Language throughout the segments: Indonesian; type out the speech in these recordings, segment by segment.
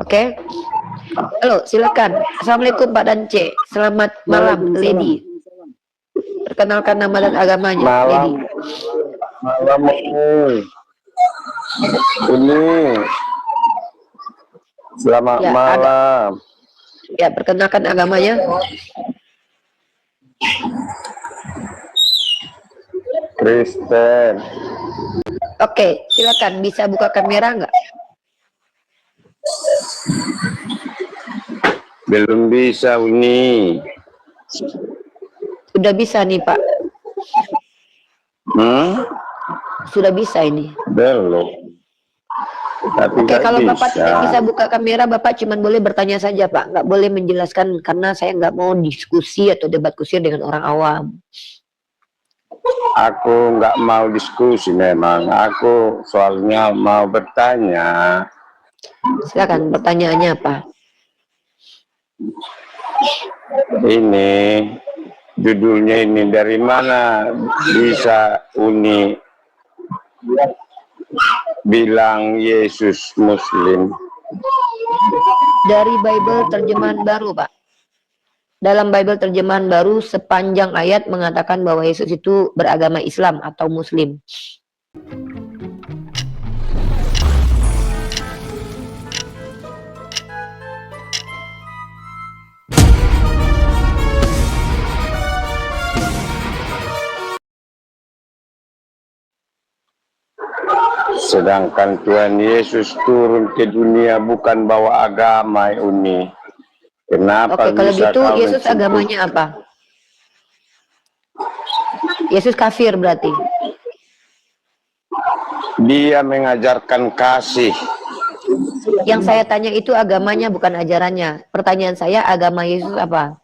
Oke. Halo, silakan. Assalamualaikum Pak Dance. Selamat malam, Lady. Perkenalkan nama dan agamanya, Lady. Malam ini. Selamat Ya, malam. Ya, perkenalkan agamanya. Kristen. Oke, silakan. Bisa buka kamera nggak? Belum bisa, Uni. Sudah bisa nih, Pak. Sudah bisa ini. Belum. Tapi Oke, kalau bisa. Bapak tidak bisa buka kamera, Bapak cuma boleh bertanya saja, Pak. Nggak boleh menjelaskan, karena saya nggak mau diskusi atau debat kusir dengan orang awam. Aku nggak mau diskusi memang. Aku soalnya mau bertanya. Silakan, pertanyaannya apa? Ini judulnya ini dari mana bisa Uni bilang Yesus Muslim? Dari Bible terjemahan baru, Pak. Dalam Bible terjemahan baru, sepanjang ayat mengatakan bahwa Yesus itu beragama Islam atau Muslim. Sedangkan Tuhan Yesus turun ke dunia bukan bawa agama, Uni. Kenapa Oke, kalau bisa gitu kau Yesus agamanya apa? Yesus kafir berarti. Dia mengajarkan kasih. Yang saya tanya itu agamanya, bukan ajarannya. Pertanyaan saya, agama Yesus apa?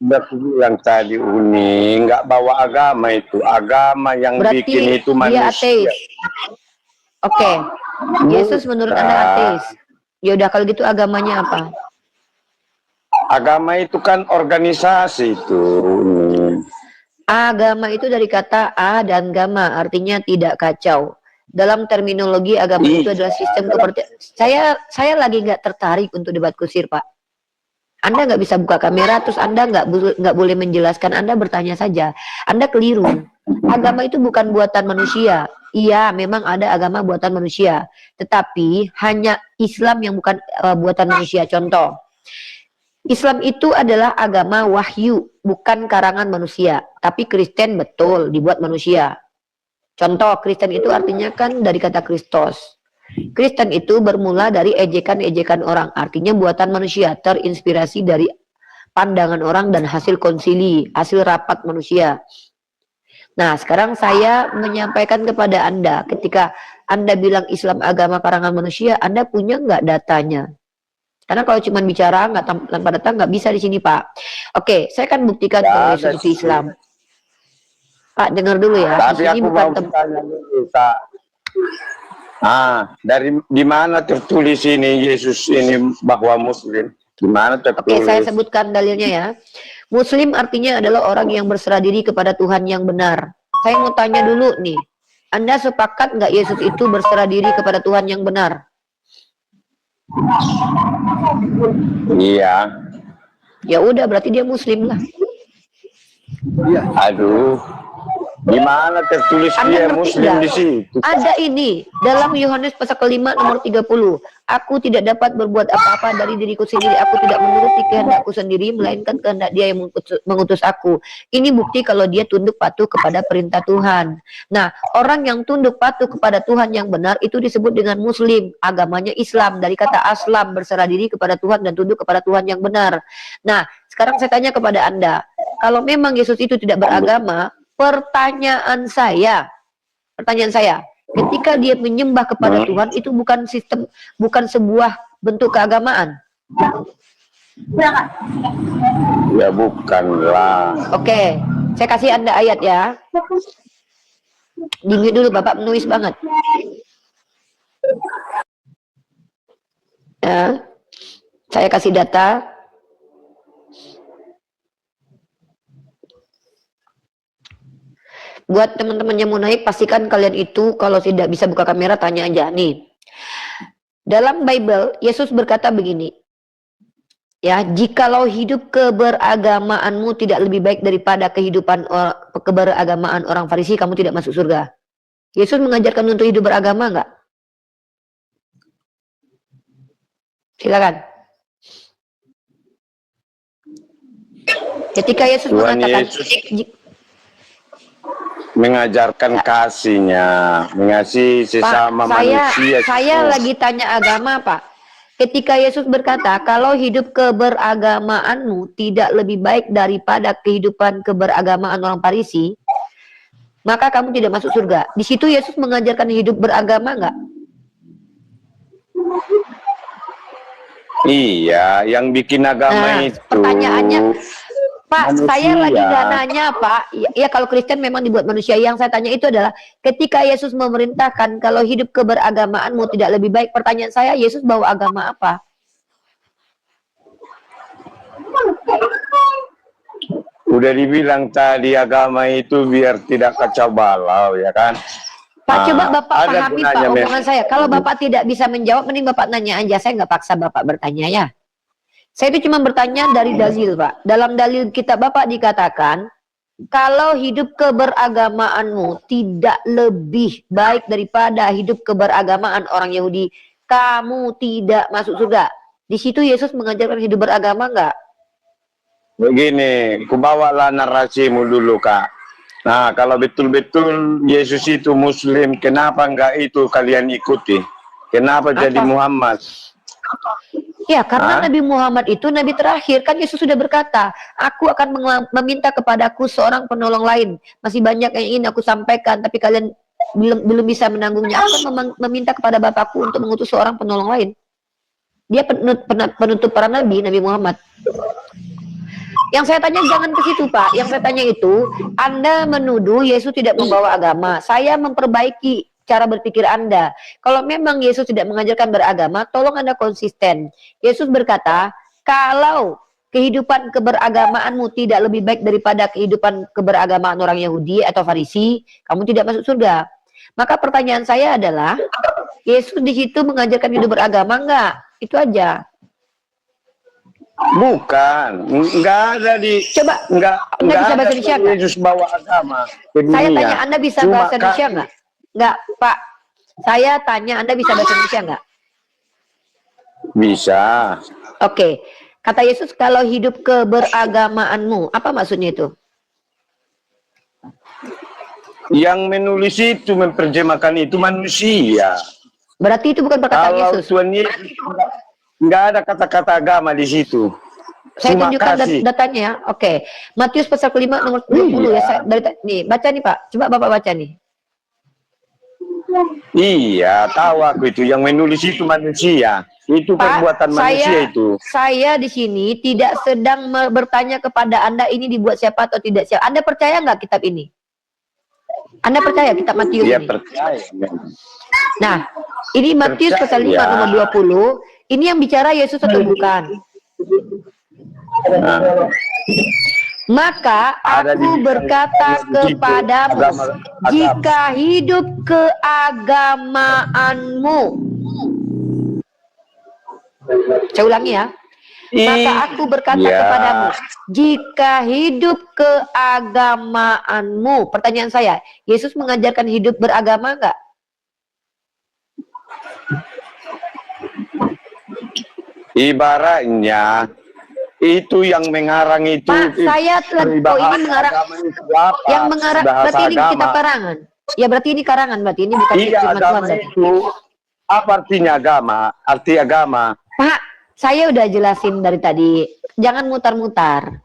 Udah bilang tadi, Uni, nggak bawa agama itu. Agama yang Berarti bikin itu dia manusia. ateis. Oke. Yesus menurut Anda ateis. Ya udah, kalau gitu agamanya apa? Agama itu kan organisasi itu. Agama itu dari kata a dan gama, artinya tidak kacau. Dalam terminologi agama itu adalah sistem kepercayaan. Saya lagi nggak tertarik untuk debat kusir, Pak. Anda nggak bisa buka kamera, terus Anda nggak boleh menjelaskan. Anda bertanya saja. Anda keliru. Agama itu bukan buatan manusia. Iya, memang ada agama buatan manusia, tetapi hanya Islam yang bukan buatan manusia. Contoh, Islam itu adalah agama wahyu, bukan karangan manusia. Tapi Kristen betul dibuat manusia. Contoh, Kristen itu artinya kan dari kata Kristus. Kristen itu bermula dari ejekan-ejekan orang, artinya buatan manusia, terinspirasi dari pandangan orang dan hasil konsili, hasil rapat manusia. Nah, sekarang saya menyampaikan kepada Anda, ketika Anda bilang Islam agama karangan manusia, Anda punya nggak datanya? Karena kalau cuma bicara nggak tanpa data nggak bisa di sini, Pak. Oke, saya akan buktikan kalau Yesus itu Islam. Pak, dengar dulu ya. Tapi aku mau bertanya dulu, Pak. Dari di mana tertulis ini Yesus ini bahwa Muslim? Di mana tertulis? Oke, saya sebutkan dalilnya ya. Muslim artinya adalah orang yang berserah diri kepada Tuhan yang benar. Saya mau tanya dulu nih, Anda sepakat nggak Yesus itu berserah diri kepada Tuhan yang benar? Iya. Ya udah, berarti dia Muslim lah. Aduh, di mana tertulis dia Muslim di situ? Ada ini dalam Yohanes pasal kelima nomor 30. Aku tidak dapat berbuat apa-apa dari diriku sendiri. Aku tidak menuruti kehendakku sendiri, melainkan kehendak Dia yang mengutus aku. Ini bukti kalau dia tunduk patuh kepada perintah Tuhan. Nah, orang yang tunduk patuh kepada Tuhan yang benar itu disebut dengan Muslim. Agamanya Islam, dari kata aslam, berserah diri kepada Tuhan dan tunduk kepada Tuhan yang benar. Nah, sekarang saya tanya kepada Anda, kalau memang Yesus itu tidak beragama, pertanyaan saya, ketika dia menyembah kepada Tuhan itu bukan sistem, bukan sebuah bentuk keagamaan. Ya bukan lah. Oke, saya kasih Anda ayat ya. Dingin dulu, Bapak menulis banget. Ya, saya kasih data. Buat teman-teman yang mau naik, pastikan kalian itu kalau tidak bisa buka kamera tanya aja nih. Dalam Bible, Yesus berkata begini, ya, jikalau hidup keberagamaanmu tidak lebih baik daripada keberagamaan orang Farisi, kamu tidak masuk surga. Yesus mengajarkan untuk hidup beragama enggak? Silakan. Ketika Yesus Tuhan mengatakan, Yesus mengajarkan kasihnya, mengasihi sesama manusia. Saya lagi tanya agama, Pak. Ketika Yesus berkata, kalau hidup keberagamaanmu tidak lebih baik daripada kehidupan keberagamaan orang Farisi, maka kamu tidak masuk surga. Di situ Yesus mengajarkan hidup beragama enggak? Iya, yang bikin agama itu. Pertanyaannya, Pak, manusia. saya lagi nggak nanya, Pak. Ya, kalau Kristen memang dibuat manusia. Yang saya tanya itu adalah ketika Yesus memerintahkan kalau hidup keberagamaanmu tidak lebih baik. Pertanyaan saya, Yesus bawa agama apa? Udah dibilang tadi agama itu biar tidak kacau balau, ya kan? Pak, coba Bapak ada pahami Pak gunanya omongan saya. Kalau Bapak tidak bisa menjawab, mending Bapak nanya aja. Saya nggak paksa Bapak bertanya ya. Saya itu cuma bertanya dari dalil, Pak. Dalam dalil kitab Bapak dikatakan, kalau hidup keberagamaanmu tidak lebih baik daripada hidup keberagamaan orang Yahudi, kamu tidak masuk surga. Di situ Yesus mengajarkan hidup beragama enggak? Begini, kubawalah narasimu dulu, Kak. Nah, kalau betul-betul Yesus itu Muslim, kenapa enggak itu kalian ikuti? Kenapa jadi Muhammad? Ya, karena Nabi Muhammad itu Nabi terakhir. Kan Yesus sudah berkata, aku akan meminta kepadaku seorang penolong lain. Masih banyak yang ingin aku sampaikan, tapi kalian belum bisa menanggungnya. Aku akan meminta kepada Bapakku untuk mengutus seorang penolong lain. Dia penutup para nabi, Nabi Muhammad. Yang saya tanya jangan ke situ, Pak. Yang saya tanya itu, Anda menuduh Yesus tidak membawa agama. Saya memperbaiki cara berpikir Anda. Kalau memang Yesus tidak mengajarkan beragama, tolong Anda konsisten. Yesus berkata, kalau kehidupan keberagamaanmu tidak lebih baik daripada kehidupan keberagamaan orang Yahudi atau Farisi, kamu tidak masuk surga. Maka pertanyaan saya adalah, Yesus di situ mengajarkan hidup beragama enggak? Itu aja. Bukan, enggak ada di. Coba, enggak bisa bahasa Indonesia enggak? Yesus bawa agama ke dunia. Saya tanya, Anda bisa bahasa Indonesia enggak? Enggak, Pak. Saya tanya, Anda bisa bahasa Indonesia enggak? Bisa. Oke. Kata Yesus, kalau hidup keberagamaanmu, apa maksudnya itu? Yang menulis itu, memperjemahkan itu manusia. Berarti itu bukan perkataan Kalau Yesus. Tuhan Yesus enggak ada kata-kata agama di situ. Saya tunjukkan datanya ya. Oke. Matius pasal kelima nomor 20 ya. Nih, baca nih Pak. Coba Bapak baca nih. Iya, tahu aku itu. Yang menulis itu manusia. Itu Pak, perbuatan manusia itu. Saya di sini tidak sedang bertanya kepada Anda ini dibuat siapa atau tidak siapa. Anda percaya nggak kitab ini? Anda percaya kitab Matius ini? Percaya. Nah, ini Matius pasal 5 nomor 20. Ini yang bicara Yesus atau bukan? Maka aku berkata kepadamu, jika hidup keagamaanmu, saya ulangi ya, maka aku berkata kepadamu, jika hidup keagamaanmu. Pertanyaan saya, Yesus mengajarkan hidup beragama enggak? Ibaratnya itu yang mengarang itu. Pak, saya ini mengarang. Yang mengarang berarti ini kitab karangan. Ya berarti ini karangan, berarti ini bukan firman Tuhan. Itu apa artinya agama? Arti agama. Pak, saya udah jelasin dari tadi. Jangan mutar-mutar.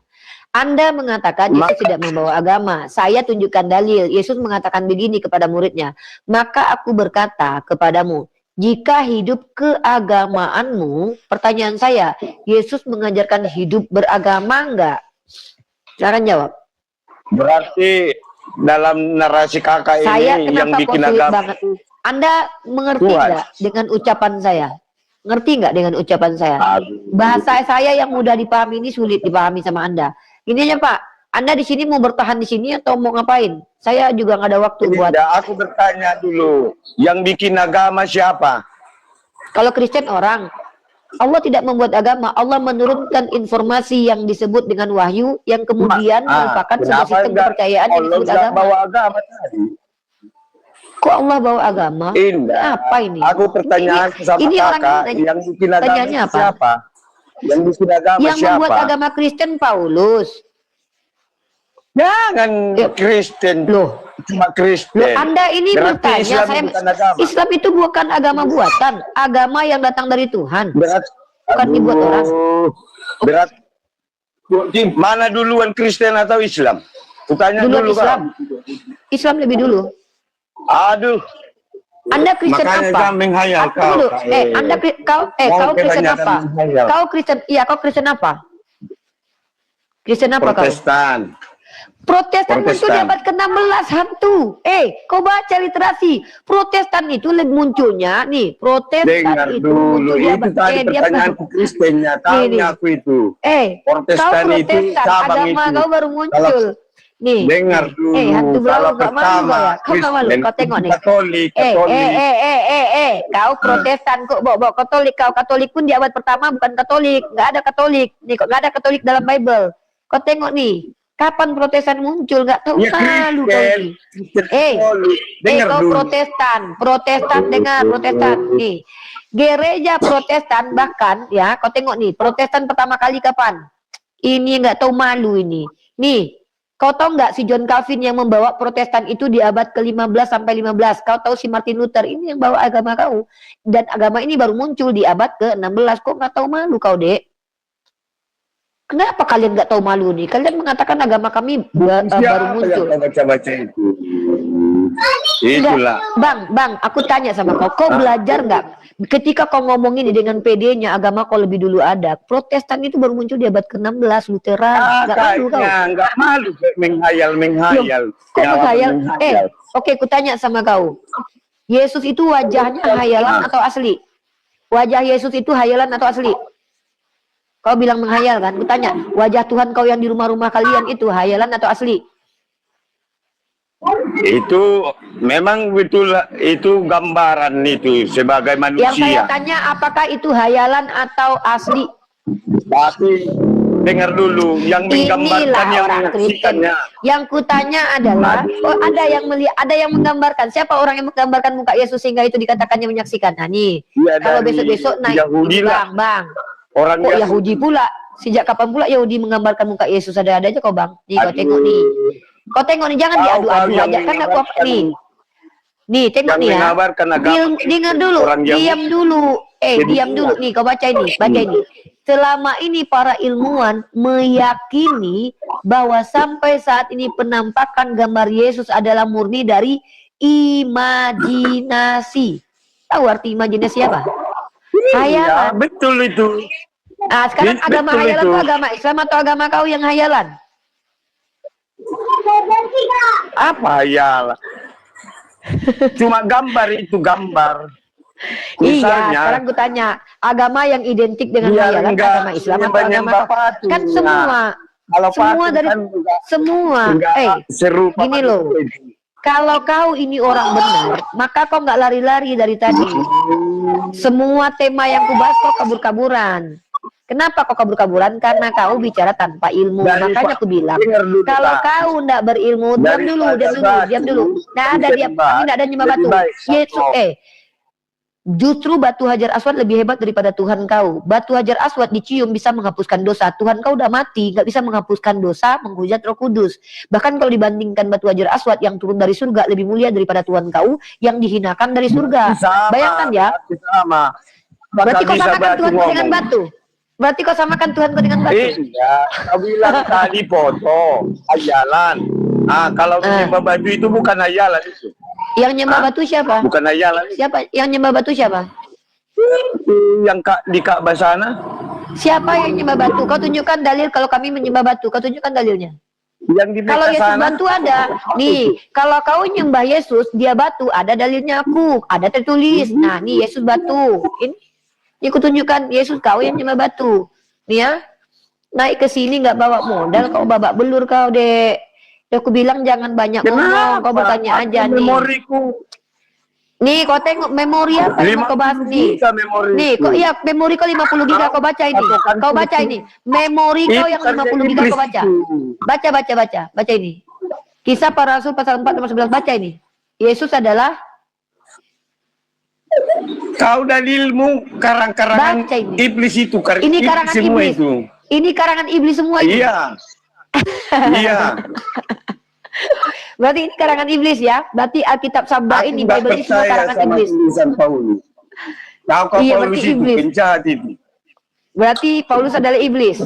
Anda mengatakan Yesus tidak membawa agama. Saya tunjukkan dalil. Yesus mengatakan begini kepada muridnya. Maka aku berkata kepadamu, jika hidup keagamaanmu, pertanyaan saya, Yesus mengajarkan hidup beragama enggak? Silakan jawab. Berarti dalam narasi kakak saya ini yang bikin agama. Banget. Anda mengerti enggak dengan ucapan saya? Ngerti enggak dengan ucapan saya? Bahasa saya yang mudah dipahami ini sulit dipahami sama Anda. Ini aja Pak, Anda di sini mau bertahan di sini atau mau ngapain? Saya juga nggak ada waktu buat. Aku bertanya dulu, yang bikin agama siapa? Kalau Kristen orang, Allah tidak membuat agama, Allah menurunkan informasi yang disebut dengan wahyu yang kemudian merupakan sebuah sistem kepercayaan yang disebut agama. Bawa agama tadi. Kok Allah bawa agama? Indah. Apa ini? Aku pertanyaan sama ini kakak, yang bikin agama apa? siapa? Yang bikin agama yang siapa? Membuat agama Kristen Paulus. Jangan Kristen. Loh. Cuma Kristen. Loh, Anda ini bertanya, Islam itu bukan agama buatan, agama yang datang dari Tuhan. Bukan dibuat orang. Berat. Mana duluan Kristen atau Islam? Kutanya dulu Islam. Islam lebih dulu. Aduh. Anda Kristen apa? Dulu. Kau Kristen apa? Kau Kristen, iya kau Kristen apa? Kristen apa kau? Protestan muncul di abad ke-16 hantu. Kau baca literasi. Protestan itu munculnya nih. Protestan itu muncul di abad pertanyaan Kristennya. Tanya aku itu. Protestan itu agama kau baru muncul. Nih. Dengar dulu. Hantu belau gak malu ya. Kau gak malu. Kau tengok nih. Katolik. Kau Protestan kok bawa Katolik. Kau Katolik pun di abad pertama bukan Katolik. Gak ada Katolik. Nih kok gak ada Katolik dalam Bible. Kau tengok nih. Kapan Protestan muncul? Gak tahu malu kau ini. Kau Protestan dengar Protestan nih. Gereja Protestan bahkan ya, kau tengok nih, Protestan pertama kali kapan? Ini nggak tahu malu ini. Nih, kau tahu nggak si John Calvin yang membawa Protestan itu di abad ke-15 sampai 15? Kau tahu si Martin Luther ini yang bawa agama kau. Dan agama ini baru muncul di abad ke-16. Kok nggak tahu malu kau, Dek? Kenapa kalian nggak tahu malu nih? Kalian mengatakan agama kami baru muncul. Baca-baca itu. Itulah. Bang, aku tanya sama kau. Kau belajar nggak? Ketika kau ngomongin dengan PD-nya agama kau lebih dulu ada. Protestan itu baru muncul di abad ke-16. Lutheran. Nggak malu kau? Nggak malu. Menghayal. Kok menghayal? Oke, aku tanya sama kau. Yesus itu wajahnya hayalan atau asli? Wajah Yesus itu hayalan atau asli? Kau bilang menghayal kan? Kutanya, wajah Tuhan kau yang di rumah-rumah kalian itu hayalan atau asli? Itu memang betul, itu gambaran itu sebagai manusia. Yang saya tanya, apakah itu hayalan atau asli? Tapi dengar dulu, yang menggambarkan yang menyaksikannya. Yang kutanya adalah, ada yang menggambarkan. Siapa orang yang menggambarkan muka Yesus sehingga itu dikatakannya menyaksikan? Nah nih, ya, kalau besok-besok naik, bang. Orang kok Yahudi pula? Sejak kapan pula Yahudi menggambarkan muka Yesus? Ada aja kau bang. Nih kau tengok nih. Kau tengok nih, jangan diadu-adu aja kan aku apa nih. Nih tengok nih ya. Dengar dulu. Diam dulu. Diam dulu nih. Kau baca ini. Selama ini para ilmuwan meyakini bahwa sampai saat ini penampakan gambar Yesus adalah murni dari imajinasi. Tahu arti imajinasi apa? Hayalan. Betul itu. Nah, sekarang agama hayalan itu agama Islam atau agama kau yang hayalan? Apa hayalan? Cuma gambar itu gambar. Iya, sekarang gue tanya, agama yang identik dengan hayalan agama Islam atau agama kau? Kan semua dari semua. Gini loh. Kalau kau ini orang benar, maka kau nggak lari-lari dari tadi. Semua tema yang kubahas kau kabur-kaburan. Kenapa kau kabur-kaburan? Karena kau bicara tanpa ilmu. Makanya aku bilang, kalau kau nggak berilmu, diam dulu. Nah, ada dia, kami nggak ada nyembah batu. Yesus, justru batu Hajar Aswad lebih hebat daripada Tuhan kau. Batu Hajar Aswad dicium bisa menghapuskan dosa. Tuhan kau udah mati, nggak bisa menghapuskan dosa, menghujat Roh Kudus. Bahkan kalau dibandingkan batu Hajar Aswad yang turun dari surga lebih mulia daripada Tuhan kau yang dihinakan dari surga. Bayangkan ya. Berarti kau samakan Tuhan kau dengan batu. Berarti kau samakan Tuhan kau dengan batu. Iya, kau bilang tadi foto hayalan. Kalau menyembah batu itu bukan hayalan itu. Yang nyembah batu siapa? Bukan hayalan. Siapa? Yang nyembah batu siapa? Yang di Ka'bah sana. Siapa yang nyembah batu? Kau tunjukkan dalil kalau kami menyembah batu. Kau tunjukkan dalilnya. Yang di kalau Yesus sana. Batu ada. Nih, kalau kau nyembah Yesus, dia batu. Ada dalilnya aku. Ada tertulis. Nah, nih Yesus batu. Ini aku tunjukkan Yesus kau yang nyembah batu. Nih ya. Naik ke sini nggak bawa modal. Kau babak belur kau, Dek. Aku bilang jangan banyak ngomong, kau bertanya aja nih. Memoriku. Nih, kau tengok memori apa yang mau kau bahas 50 nih? giga memori. Nih, kok iya memori kau 50 giga kau baca ini. Kau baca ini. Memori kau yang 50 giga kau baca. Baca ini. Kisah Para Rasul pasal 4 nomor 11, baca ini. Yesus adalah kau dalilmu karang-karangan baca ini. iblis itu, Ini karangan semua iblis. itu. Ini karangan iblis semua ini. Iya. Iya. Berarti ini karangan iblis ya. Berarti Alkitab Sabda ini, Bible ini semua karangan iblis. Paulus. Kau Iya, Paulus berarti itu iblis. penjahat itu. Berarti Paulus adalah iblis.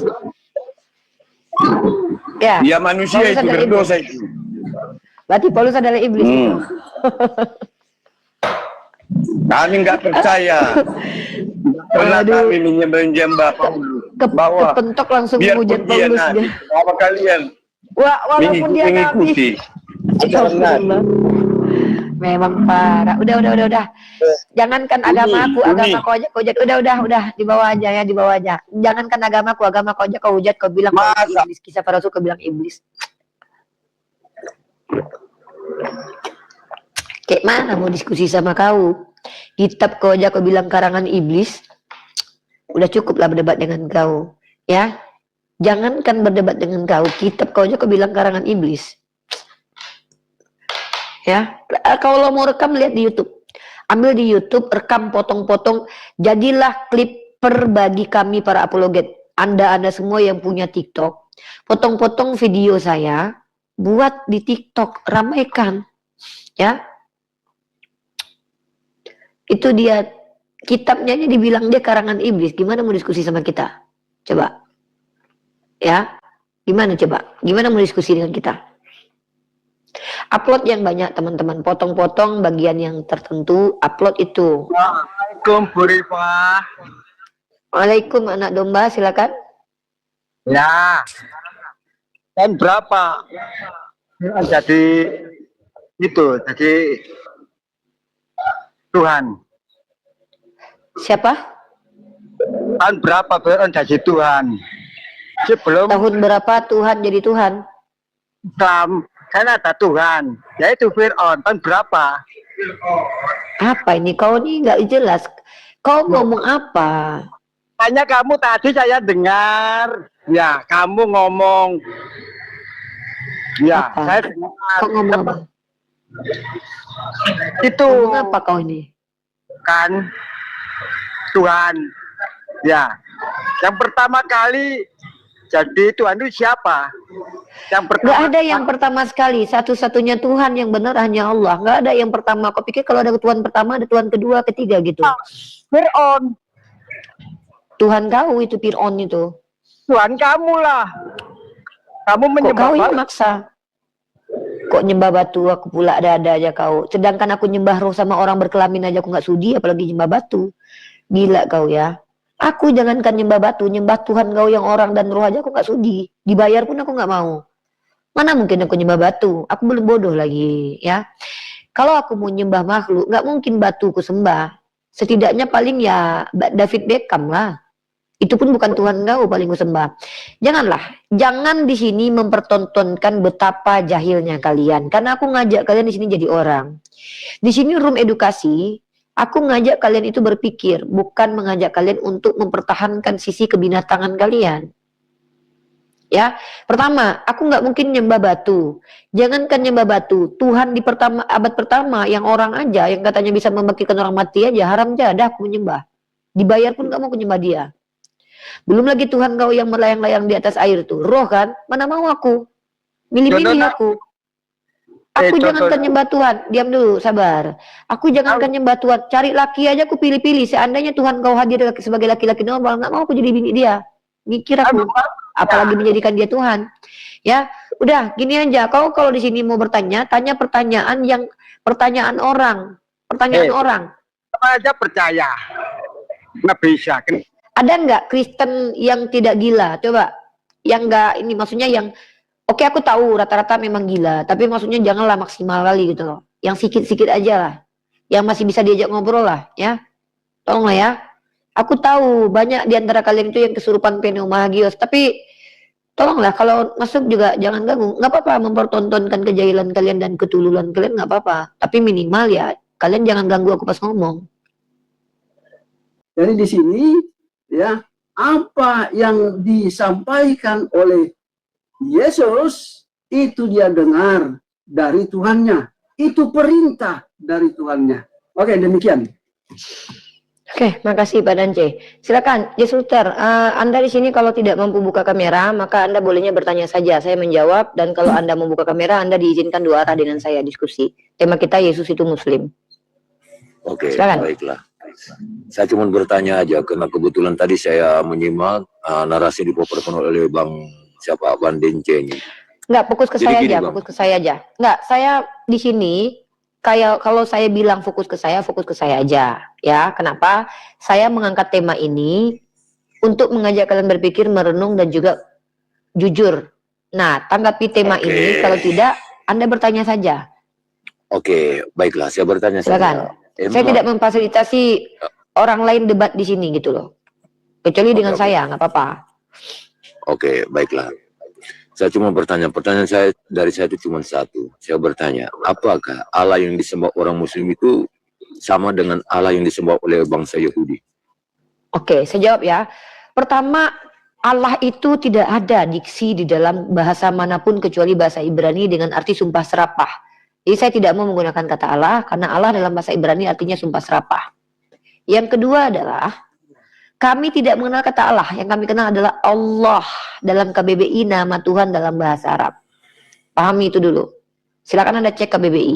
Ya. Dia manusia Paulus itu adalah berdosa iblis. itu. Berarti Paulus adalah iblis itu. Kami nggak percaya. Pernah kami menyembah Paulus. Bahwa Kepentok langsung biarpun menghujat dia Paulus nabi, dia. apa kalian Walaupun dia mengikuti? Astagfirullah. Memang parah. Udah. Jangankan agamaku, agama kau aja kau hujat. Udah, di bawah aja. Jangankan agamaku, agama kau aja kau hujat, kau bilang kau iblis. Kisah Para Rasul kau bilang iblis. Kayak mana mau diskusi sama kau? Kitab kau aja kau bilang karangan iblis. Udah cukup lah berdebat dengan kau, ya. Jangankan berdebat dengan kau, kitab kau aja kau bilang karangan iblis. Ya, kalau mau rekam lihat di YouTube. Ambil di YouTube, rekam potong-potong, jadilah clipper bagi kami para apologet. Anda semua yang punya TikTok, potong-potong video saya, buat di TikTok, ramaikan. Ya. Itu dia, kitabnya ini dibilang dia karangan iblis. Gimana mau diskusi sama kita? Coba. Ya. Gimana coba? Gimana mau diskusi dengan kita? Upload yang banyak teman-teman, potong-potong bagian yang tertentu, upload itu. Assalamualaikum Bu Rifa. Waalaikum anak domba, silakan. Ya. Dan berapa? Jadi jadi Tuhan. Siapa? Tahun berapa Fir'aun jadi Tuhan? Sebelum Tahun berapa Tuhan jadi Tuhan? Islam kan ada Tuhan, yaitu Fir'aun. Tahun berapa? Apa ini? Kau ini nggak jelas. Kau ngomong apa? Hanya kamu tadi saya dengar. Ya, kamu ngomong. Ya, Apa? saya dengar. Kau ngomong apa? Itu Ngomong apa kau ini? kan Tuhan. Ya, yang pertama kali jadi Tuhan itu siapa? Yang pertama, Nggak ada yang pertama sekali. Satu-satunya Tuhan yang benar hanya Allah. Nggak ada yang pertama. Kau pikir kalau ada Tuhan pertama, ada Tuhan kedua, ketiga gitu? Fir'aun. Tuhan kau itu Fir'aun itu. Tuhan kamu lah. Kamu Kok menyembah kau yang batu. maksa? Kok nyembah batu? Aku pula ada aja kau. Sedangkan aku nyembah roh sama orang berkelamin aja aku nggak sudi, apalagi nyembah batu. Gila kau ya. Aku jangankan nyembah batu, nyembah Tuhan kau yang orang dan roh aja aku nggak sudi. Dibayar pun aku nggak mau. Mana mungkin aku nyembah batu? Aku belum bodoh lagi, ya. Kalau aku mau nyembah makhluk, nggak mungkin batu ku sembah. Setidaknya paling ya David Beckham lah. Itu pun bukan Tuhan kau paling ku sembah. Jangan di sini mempertontonkan betapa jahilnya kalian. Karena aku ngajak kalian di sini jadi orang. Di sini room edukasi. Aku ngajak kalian itu berpikir, bukan mengajak kalian untuk mempertahankan sisi kebinatangan kalian. Ya, pertama, aku nggak mungkin nyembah batu. Jangankan nyembah batu, Tuhan di abad pertama yang orang aja, yang katanya bisa membangkitkan orang mati aja, haram aja, dah aku menyembah. Dibayar pun nggak mau menyembah dia. Belum lagi Tuhan kau yang melayang-layang di atas air tuh, roh kan? Mana mau aku? Milih-milih aku. Aku jangankan nyembah Tuhan, diam dulu, sabar. Aku jangankan nyembah Tuhan, cari laki aja aku pilih-pilih. Seandainya Tuhan kau hadir sebagai laki-laki normal, nggak mau aku jadi bini dia. Mikir aku, apalagi menjadikan dia Tuhan. Ya, udah gini aja. Kau kalau di sini mau bertanya, tanya pertanyaan orang. Orang. Apa aja percaya? Nggak bisa. Ada nggak Kristen yang tidak gila? Coba, yang nggak ini maksudnya yang oke, aku tahu rata-rata memang gila, tapi maksudnya janganlah maksimal kali gitu loh. Yang sikit-sikit aja lah. Yang masih bisa diajak ngobrol lah, ya. Tolonglah ya. Aku tahu banyak di antara kalian itu yang kesurupan pneumagios, tapi tolonglah kalau masuk juga jangan ganggu. Nggak apa-apa mempertontonkan kejahilan kalian dan ketululan kalian, nggak apa-apa. Tapi minimal ya Kalian jangan ganggu aku pas ngomong. Jadi di sini ya, apa yang disampaikan oleh Yesus itu dia dengar dari Tuhannya. Itu perintah dari Tuhannya. Oke, demikian. Oke, makasih Pak Dance. Silakan, Jesuter. Anda di sini kalau tidak mampu buka kamera, maka Anda bolehnya bertanya saja. Saya menjawab. Dan kalau Anda membuka kamera, Anda diizinkan dua arah dengan saya diskusi. Tema kita Yesus itu Muslim. Oke, Silakan. baiklah. Saya cuma bertanya aja karena kebetulan tadi saya menyimak narasi dipaparkan oleh Bang Dence ini. Enggak, fokus ke Jadi saya gini, aja, Bang. fokus ke saya aja. Enggak, saya di sini kayak kalau saya bilang fokus ke saya aja, ya. Kenapa? Saya mengangkat tema ini untuk mengajak kalian berpikir, merenung dan juga jujur. Nah, tanggapi tema Oke. ini, kalau tidak Anda bertanya saja. Oke, baiklah. Saya bertanya Silakan. saja. Saya tidak memfasilitasi orang lain debat di sini gitu loh. Kecuali dengan Oke. saya, nggak apa-apa. Oke, baiklah. Saya cuma bertanya, pertanyaan dari saya itu cuma satu. Saya bertanya, apakah Allah yang disembah orang Muslim itu sama dengan Allah yang disembah oleh bangsa Yahudi? Oke, saya jawab ya. Pertama, Allah itu tidak ada diksi di dalam bahasa manapun kecuali bahasa Ibrani dengan arti sumpah serapah. Jadi saya tidak mau menggunakan kata Allah karena Allah dalam bahasa Ibrani artinya sumpah serapah. Yang kedua adalah kami tidak mengenal kata Allah, yang kami kenal adalah Allah dalam KBBI, nama Tuhan dalam bahasa Arab. Pahami itu dulu. Silakan Anda cek KBBI.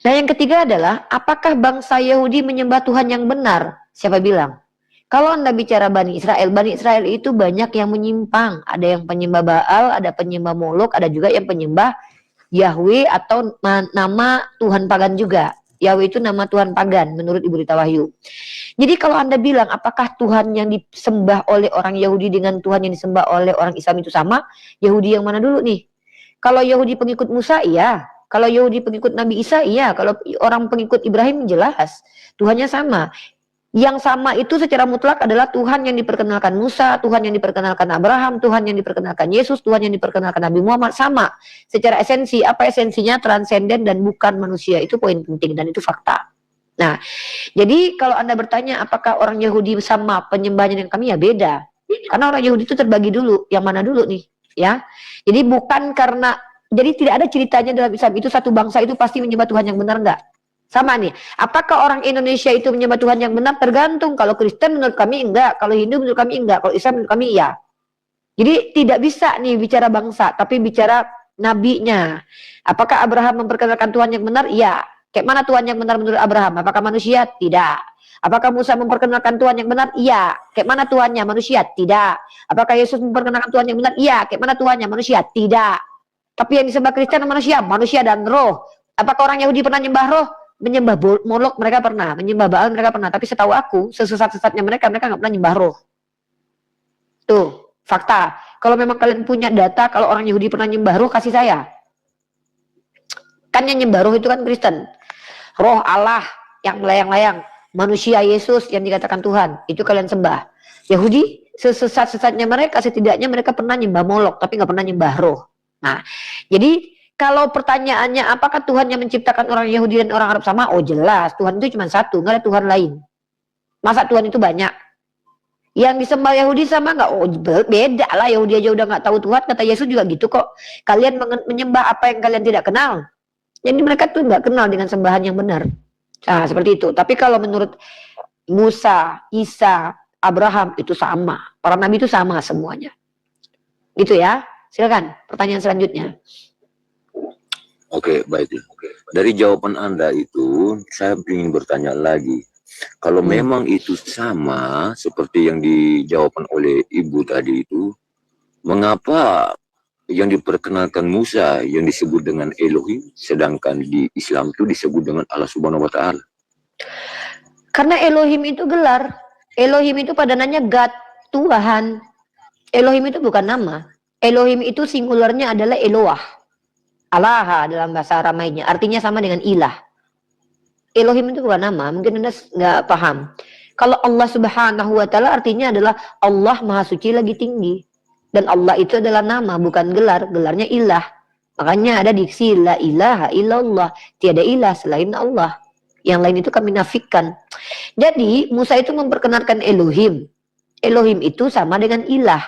Nah, yang ketiga adalah apakah bangsa Yahudi menyembah Tuhan yang benar? Siapa bilang? Kalau Anda bicara Bani Israel itu banyak yang menyimpang. Ada yang penyembah Baal, ada penyembah Molok, ada juga yang penyembah Yahweh atau nama Tuhan pagan juga. Yahweh itu nama Tuhan pagan menurut Ibu Rita Wahyu. Jadi kalau Anda bilang apakah Tuhan yang disembah oleh orang Yahudi dengan Tuhan yang disembah oleh orang Islam itu sama? Yahudi yang mana dulu nih? Kalau Yahudi pengikut Musa, iya. Kalau Yahudi pengikut Nabi Isa, iya. Kalau orang pengikut Ibrahim, jelas. Tuhannya sama. Yang sama itu secara mutlak adalah Tuhan yang diperkenalkan Musa, Tuhan yang diperkenalkan Abraham, Tuhan yang diperkenalkan Yesus, Tuhan yang diperkenalkan Nabi Muhammad, sama. Secara esensi, apa esensinya? Transenden dan bukan manusia. Itu poin penting dan itu fakta. Nah, jadi kalau Anda bertanya apakah orang Yahudi sama penyembahnya dengan kami, ya beda. Karena orang Yahudi itu terbagi dulu, yang mana dulu nih, ya. Jadi bukan karena, jadi tidak ada ceritanya dalam Islam itu satu bangsa itu pasti menyembah Tuhan yang benar, enggak. Sama nih, apakah orang Indonesia itu menyembah Tuhan yang benar? Tergantung. Kalau Kristen menurut kami enggak, kalau Hindu menurut kami enggak, kalau Islam menurut kami iya. Jadi tidak bisa nih bicara bangsa, tapi bicara nabinya. Apakah Abraham memperkenalkan Tuhan yang benar? Iya. Kayak mana Tuhan yang benar menurut Abraham? Apakah manusia? Tidak. Apakah Musa memperkenalkan Tuhan yang benar? Iya. Kayak mana Tuhannya? Manusia? Tidak. Apakah Yesus memperkenalkan Tuhan yang benar? Iya. Kayak mana Tuhannya? Manusia? Tidak. Tapi yang disembah Kristen manusia? Manusia dan roh. Apakah orang Yahudi pernah nyembah roh? Menyembah Molok mereka pernah, menyembah Baal mereka pernah. Tapi setahu aku, sesesat-sesatnya mereka nggak pernah nyembah roh. Tuh, fakta. Kalau memang kalian punya data, kalau orang Yahudi pernah nyembah roh, kasih saya. Kan yang nyembah roh itu kan Kristen. Roh Allah yang melayang-layang, manusia Yesus yang dikatakan Tuhan, itu kalian sembah. Yahudi, sesesat-sesatnya mereka, setidaknya mereka pernah nyembah Molok, tapi nggak pernah nyembah roh. Nah, jadi kalau pertanyaannya apakah Tuhan yang menciptakan orang Yahudi dan orang Arab sama? Oh jelas, Tuhan itu cuma satu, nggak ada Tuhan lain. Masa Tuhan itu banyak? Yang disembah Yahudi sama nggak? Oh beda lah, Yahudi aja udah nggak tahu Tuhan, kata Yesus juga gitu kok. Kalian menyembah apa yang kalian tidak kenal. Jadi mereka tuh nggak kenal dengan sembahan yang benar. Nah seperti itu. Tapi kalau menurut Musa, Isa, Abraham itu sama. Para nabi itu sama semuanya. Gitu ya. Silakan pertanyaan selanjutnya. Oke, baiklah. Dari jawaban Anda itu, saya ingin bertanya lagi. Kalau memang itu sama seperti yang dijawabkan oleh Ibu tadi itu, mengapa yang diperkenalkan Musa yang disebut dengan Elohim, sedangkan di Islam itu disebut dengan Allah Subhanahu wa Ta'ala? Karena Elohim itu gelar. Elohim itu padanannya God, Tuhan. Elohim itu bukan nama. Elohim itu singularnya adalah Eloah. Allah dalam bahasa Aramainya, artinya sama dengan ilah. Elohim itu bukan nama, mungkin Anda nggak paham. Kalau Allah Subhanahu wa Ta'ala artinya adalah Allah Maha Suci lagi tinggi. Dan Allah itu adalah nama, bukan gelar. Gelarnya ilah. Makanya ada diksi la ilaha illallah, tiada ilah selain Allah. Yang lain itu kami nafikan. Jadi Musa itu memperkenalkan Elohim. Elohim itu sama dengan ilah.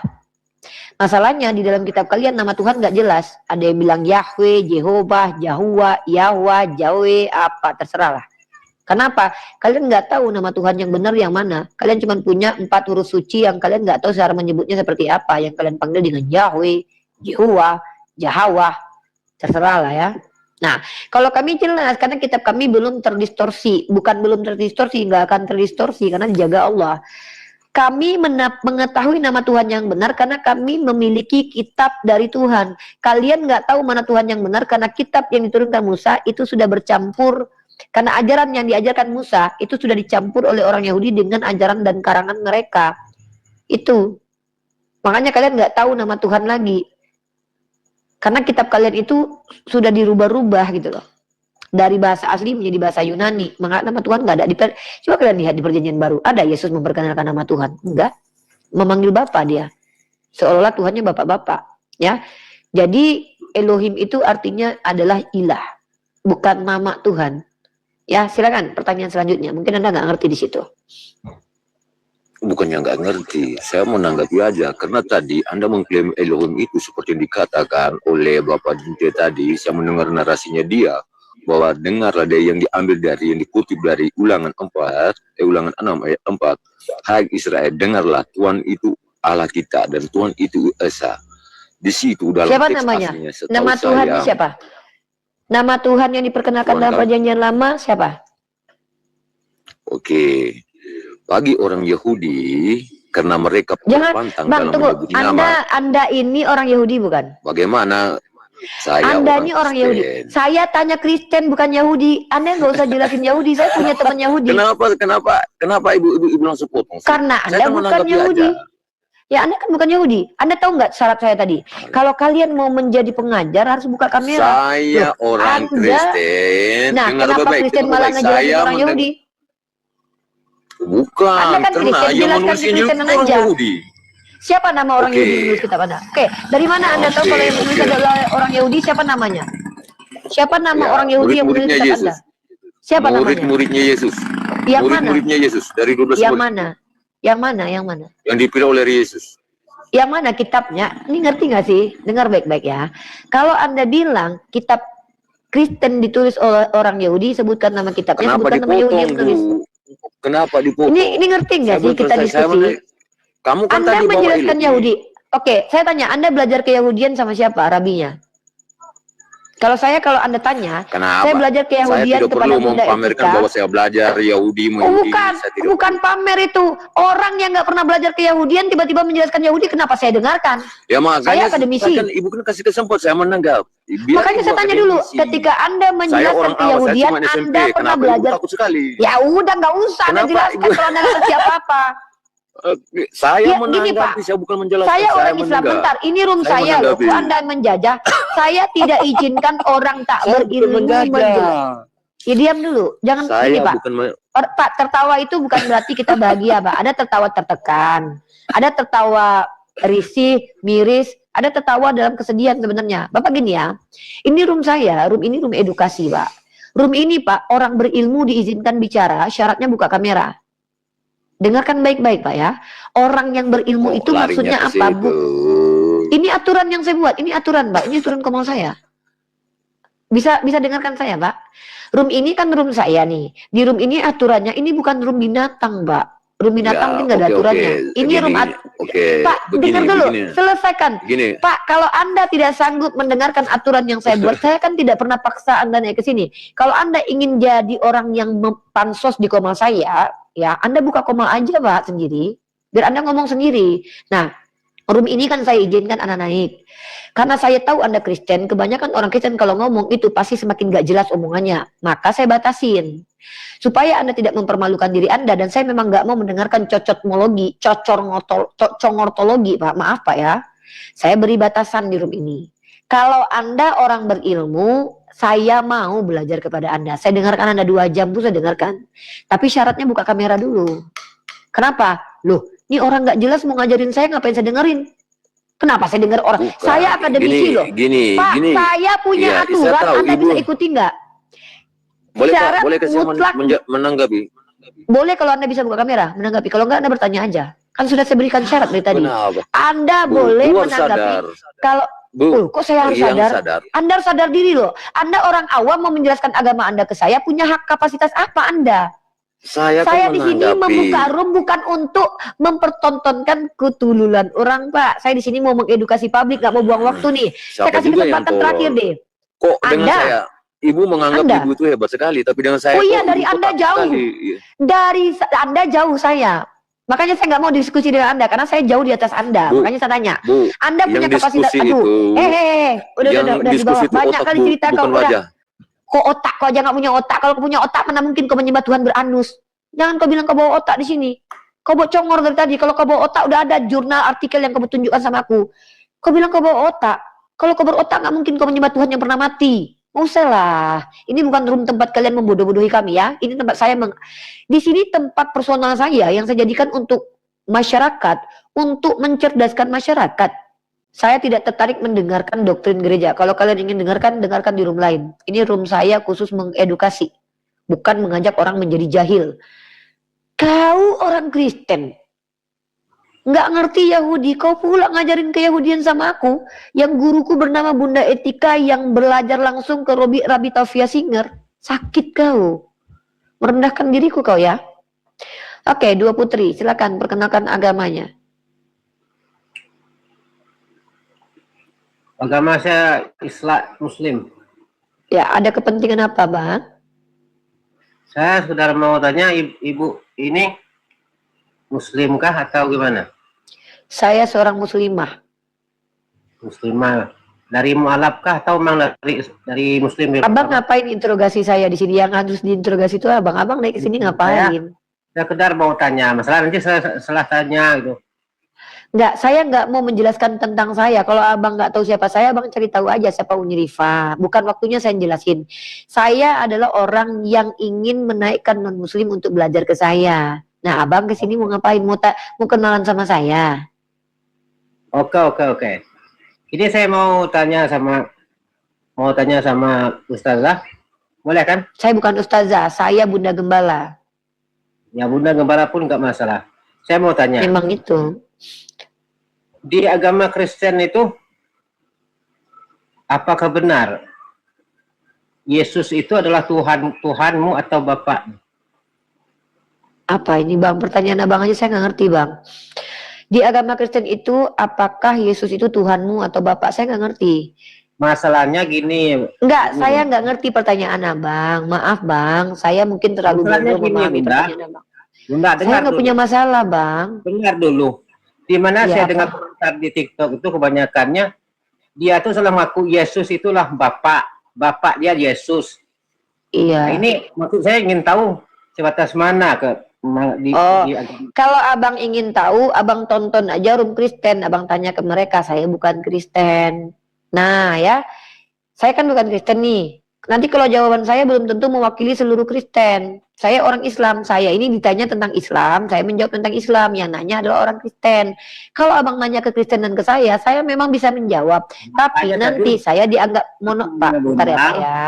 Masalahnya di dalam kitab kalian nama Tuhan nggak jelas. Ada yang bilang Yahweh, Jehovah, Yahuwah, Yahweh, Yahweh, apa terserah lah. Kenapa? Kalian nggak tahu nama Tuhan yang benar yang mana. Kalian cuma punya 4 huruf suci yang kalian nggak tahu cara menyebutnya seperti apa. Yang kalian panggil dengan Yahweh, Yehuwa, Yahweh, terserah lah ya. Nah, kalau kami jelas karena kitab kami belum terdistorsi, bukan belum terdistorsi, nggak akan terdistorsi karena dijaga Allah. Kami mengetahui nama Tuhan yang benar karena kami memiliki kitab dari Tuhan. Kalian nggak tahu mana Tuhan yang benar karena kitab yang diturunkan Musa itu sudah bercampur. Karena ajaran yang diajarkan Musa itu sudah dicampur oleh orang Yahudi dengan ajaran dan karangan mereka. Itu. Makanya kalian nggak tahu nama Tuhan lagi. Karena kitab kalian itu sudah dirubah-rubah gitu loh. Dari bahasa asli menjadi bahasa Yunani. Maka nama Tuhan nggak ada. Coba kalian lihat di perjanjian baru. Ada Yesus memperkenalkan nama Tuhan? Enggak. Memanggil Bapa dia. Seolah-olah Tuhannya Bapak-Bapak. Ya. Jadi Elohim itu artinya adalah ilah. Bukan nama Tuhan. Ya, silakan pertanyaan selanjutnya. Mungkin Anda nggak ngerti di situ. Bukannya nggak ngerti, saya mau nanggapi aja. Karena tadi Anda mengklaim Elohim itu seperti yang dikatakan oleh Bapak Dinte tadi. Saya mendengar narasinya dia, bahwa dengarlah dari yang diambil dari, yang dikutip dari Ulangan 6 ayat 4. Hai Israel, dengarlah, Tuhan itu Allah kita, dan Tuhan itu Esa. Di situ dalam siapa teks namanya? aslinya, Nama Tuhan saya, siapa? Nama Tuhan yang diperkenalkan Tuhan dalam perjanjian lama siapa? Oke, bagi orang Yahudi, karena mereka pantang Bang, dalam tunggu. menyebut nama. Anda ini orang Yahudi bukan? Bagaimana saya Anda orang ini orang Kristen. Yahudi. Saya tanya Kristen bukan Yahudi. Anda nggak usah jelasin Yahudi. Saya punya teman Yahudi. Kenapa ibu langsung potong? Karena Anda bukan Yahudi. Aja. Ya Anda kan bukan Yahudi. Anda tahu nggak syarat saya tadi? Kalau kalian mau menjadi pengajar harus buka kamera. Saya orang Kristen. Nah, kenapa Kristen malah ngejelasin orang Yahudi? Bukan. Anda kan Kristen, jelaskan si Kristen aja. Siapa nama orang Yahudi menulis kitab Anda? Oke, dari mana Anda tahu kalau yang menulis adalah orang Yahudi? Siapa namanya? Siapa nama orang Yahudi yang menulis kitab Anda? Siapa namanya? Murid-muridnya Yesus. Yang mana? Murid-muridnya Yesus dari 12 Yang murid. mana? Yang mana? Yang mana? Yang dipilih oleh Yesus. Yang mana kitabnya? Ini ngerti nggak sih? Dengar baik-baik ya. Kalau Anda bilang kitab Kristen ditulis oleh orang Yahudi, sebutkan nama kitabnya, Kenapa sebutkan nama Yahudi yang tulis. Kenapa dipotong? Ini ngerti nggak sih kita diskusi? Kamu kan Anda tadi menjelaskan Yahudi. Oke, saya tanya, Anda belajar Keyahudian sama siapa? Rabinya? Kalau Anda tanya, kenapa? saya belajar Keyahudian kepada Bunda pamerkan bahwa saya belajar Yahudi. Bukan pamer itu. Orang yang nggak pernah belajar Keyahudian tiba-tiba menjelaskan Yahudi, kenapa saya dengarkan? Ya makanya saya akademisi. Kan Ibu kan kasih kesempatan saya menanggap. Makanya saya tanya dulu, ketika Anda menjelaskan Keyahudian, Anda pernah belajar? Takut sekali. Ya udah, nggak usah Anda jelaskan kalau Anda nggak ngerti apa-apa. Saya ya, menanggapi, saya bukan menjelaskan. Saya orang Islam, bentar, ini room saya loh. Kalau Anda menjajah, saya tidak izinkan orang tak berilmu menjajah. Ya diam dulu, jangan gini Pak. Pak, tertawa itu bukan berarti kita bahagia Pak. Ada tertawa tertekan, ada tertawa risih, miris, ada tertawa dalam kesedihan sebenarnya. Bapak gini ya, ini room saya, room ini room edukasi Pak. Room ini Pak, orang berilmu diizinkan bicara, syaratnya buka kamera. Dengarkan baik-baik Pak ya. Orang yang berilmu itu maksudnya apa? Ini aturan yang saya buat. Ini aturan Pak. Ini aturan komal saya. Bisa dengarkan saya Pak. Room ini kan room saya nih. Di room ini aturannya. Ini bukan room binatang Pak. Room binatang ini nggak ada aturannya. Ini room Pak, dengar dulu. Selesaikan. Pak, kalau Anda tidak sanggup mendengarkan aturan yang saya buat, saya kan tidak pernah paksa Anda naik ke sini. Kalau Anda ingin jadi orang yang pansos di komal saya, ya Anda buka komal aja Pak sendiri. Biar Anda ngomong sendiri. Nah, room ini kan saya izinkan Anda naik. Karena saya tahu Anda Kristen, kebanyakan orang Kristen kalau ngomong itu pasti semakin gak jelas omongannya. Maka saya batasin. Supaya Anda tidak mempermalukan diri Anda. Dan saya memang gak mau mendengarkan congortologi Pak. Maaf Pak ya. Saya beri batasan di room ini. Kalau Anda orang berilmu, saya mau belajar kepada Anda. Saya dengarkan Anda 2 jam pun saya dengarkan. Tapi syaratnya buka kamera dulu. Kenapa? Loh, ini orang gak jelas mau ngajarin saya, ngapain saya dengerin? Kenapa saya dengar orang? Bukan. Saya akademisi loh. Pak, saya punya aturan, Anda bisa ikuti nggak? Boleh Pak, Syarat boleh ke saya mutlak. menanggapi? Boleh kalau Anda bisa buka kamera, menanggapi. Kalau enggak, Anda bertanya aja. Kan sudah saya berikan syarat dari tadi. Kenapa? Anda Bu, boleh Bu harus menanggapi. sadar. Kalau Bu, kok saya harus yang sadar? Anda harus sadar diri loh. Anda orang awam mau menjelaskan agama Anda ke saya, punya hak kapasitas apa Anda? Saya Saya di sini menanggapi. membuka room bukan untuk mempertontonkan ketululan orang, Pak. Saya di sini mau mengedukasi publik, nggak mau buang waktu nih. Saya Siapa kasih juga yang kesempatan terakhir tolol? deh. Kok dengan Anda? saya, Ibu menganggap Anda? Ibu itu hebat sekali, tapi dengan saya Oh iya, kok dari Ibu Anda kok jauh. sekali. Dari Anda jauh saya. Makanya saya nggak mau diskusi dengan Anda karena saya jauh di atas Anda. Bu, Makanya saya tanya, Bu, Anda punya yang kapasitas. diskusi Aduh, itu, udah yang di diskusi bawah. itu Banyak otak, kali Bu, cerita bukan kau. Udah, wajah. kok otak kau aja nggak punya otak? Kalau kau punya otak, mana mungkin kau menyembah Tuhan beranus? Jangan kau bilang kau bawa otak di sini. Kau bawa congor dari tadi. Kalau kau bawa otak, udah ada jurnal artikel yang kau tunjukkan sama aku. Kau bilang kau bawa otak. Kalau kau berotak, nggak mungkin kau menyembah Tuhan yang pernah mati. Nggak usah lah. Ini bukan room tempat kalian membodoh-bodohi kami ya. Ini tempat saya di sini tempat personal saya yang saya jadikan untuk masyarakat, untuk mencerdaskan masyarakat. Saya tidak tertarik mendengarkan doktrin gereja. Kalau kalian ingin dengarkan di room lain. Ini room saya khusus mengedukasi, bukan mengajak orang menjadi jahil. Kau orang Kristen, nggak ngerti Yahudi, kau pula ngajarin keyahudian sama aku, yang guruku bernama Bunda Etika yang belajar langsung ke Rabi Taufia Singer. Sakit kau, merendahkan diriku kau ya. Oke, dua putri, silakan perkenalkan agamanya. Agama saya Islam Muslim. Ya, ada kepentingan apa, Bang? Saya saudara mau tanya, ibu ini Muslimkah atau gimana? Saya seorang muslimah. Muslimah. Dari mualafkah atau memang dari Muslim? Abang ngapain interogasi saya di sini? Yang harus diinterogasi itu abang. Abang naik ke sini ngapain? Saya sekedar mau tanya, masalah nanti saya salah tanya gitu. Enggak, saya nggak mau menjelaskan tentang saya. Kalau abang nggak tahu siapa saya, abang cari tahu aja siapa Unirifa. Bukan waktunya saya jelasin. Saya adalah orang yang ingin menaikkan non muslim untuk belajar ke saya. Nah, abang ke sini mau ngapain? Mau kenalan sama saya? Oke. Ini saya mau tanya sama Ustazah. Boleh kan? Saya bukan ustazah, saya Bunda Gembala. Ya Bunda Gembala pun nggak masalah. Saya mau tanya. Memang itu. Di agama Kristen itu, apakah benar Yesus itu adalah Tuhanmu atau Bapak? Apa ini Bang? Pertanyaan abang aja saya nggak ngerti Bang. Di agama Kristen itu, apakah Yesus itu Tuhanmu atau Bapak? Saya nggak ngerti. Masalahnya gini. Enggak, saya nggak ngerti pertanyaan abang. Maaf Bang, saya mungkin terlalu bodoh memahami pertanyaan abang. Bunda, saya nggak punya masalah Bang. Dengar dulu. Di mana Ya, saya dengar komentar di TikTok itu kebanyakannya dia tuh selalu mengaku Yesus itulah Bapak dia Yesus. Iya. Nah, ini maksud saya ingin tahu sebatas mana kalau abang ingin tahu, abang tonton aja room Kristen, abang tanya ke mereka. Saya bukan Kristen. Nah ya, saya kan bukan Kristen nih. Nanti kalau jawaban saya belum tentu mewakili seluruh Kristen. Saya orang Islam. Saya ini ditanya tentang Islam, saya menjawab tentang Islam. Yang nanya adalah orang Kristen. Kalau abang nanya ke Kristen dan ke saya memang bisa menjawab. Tapi nanti saya dianggap Pak. Bentar ya Pak ya.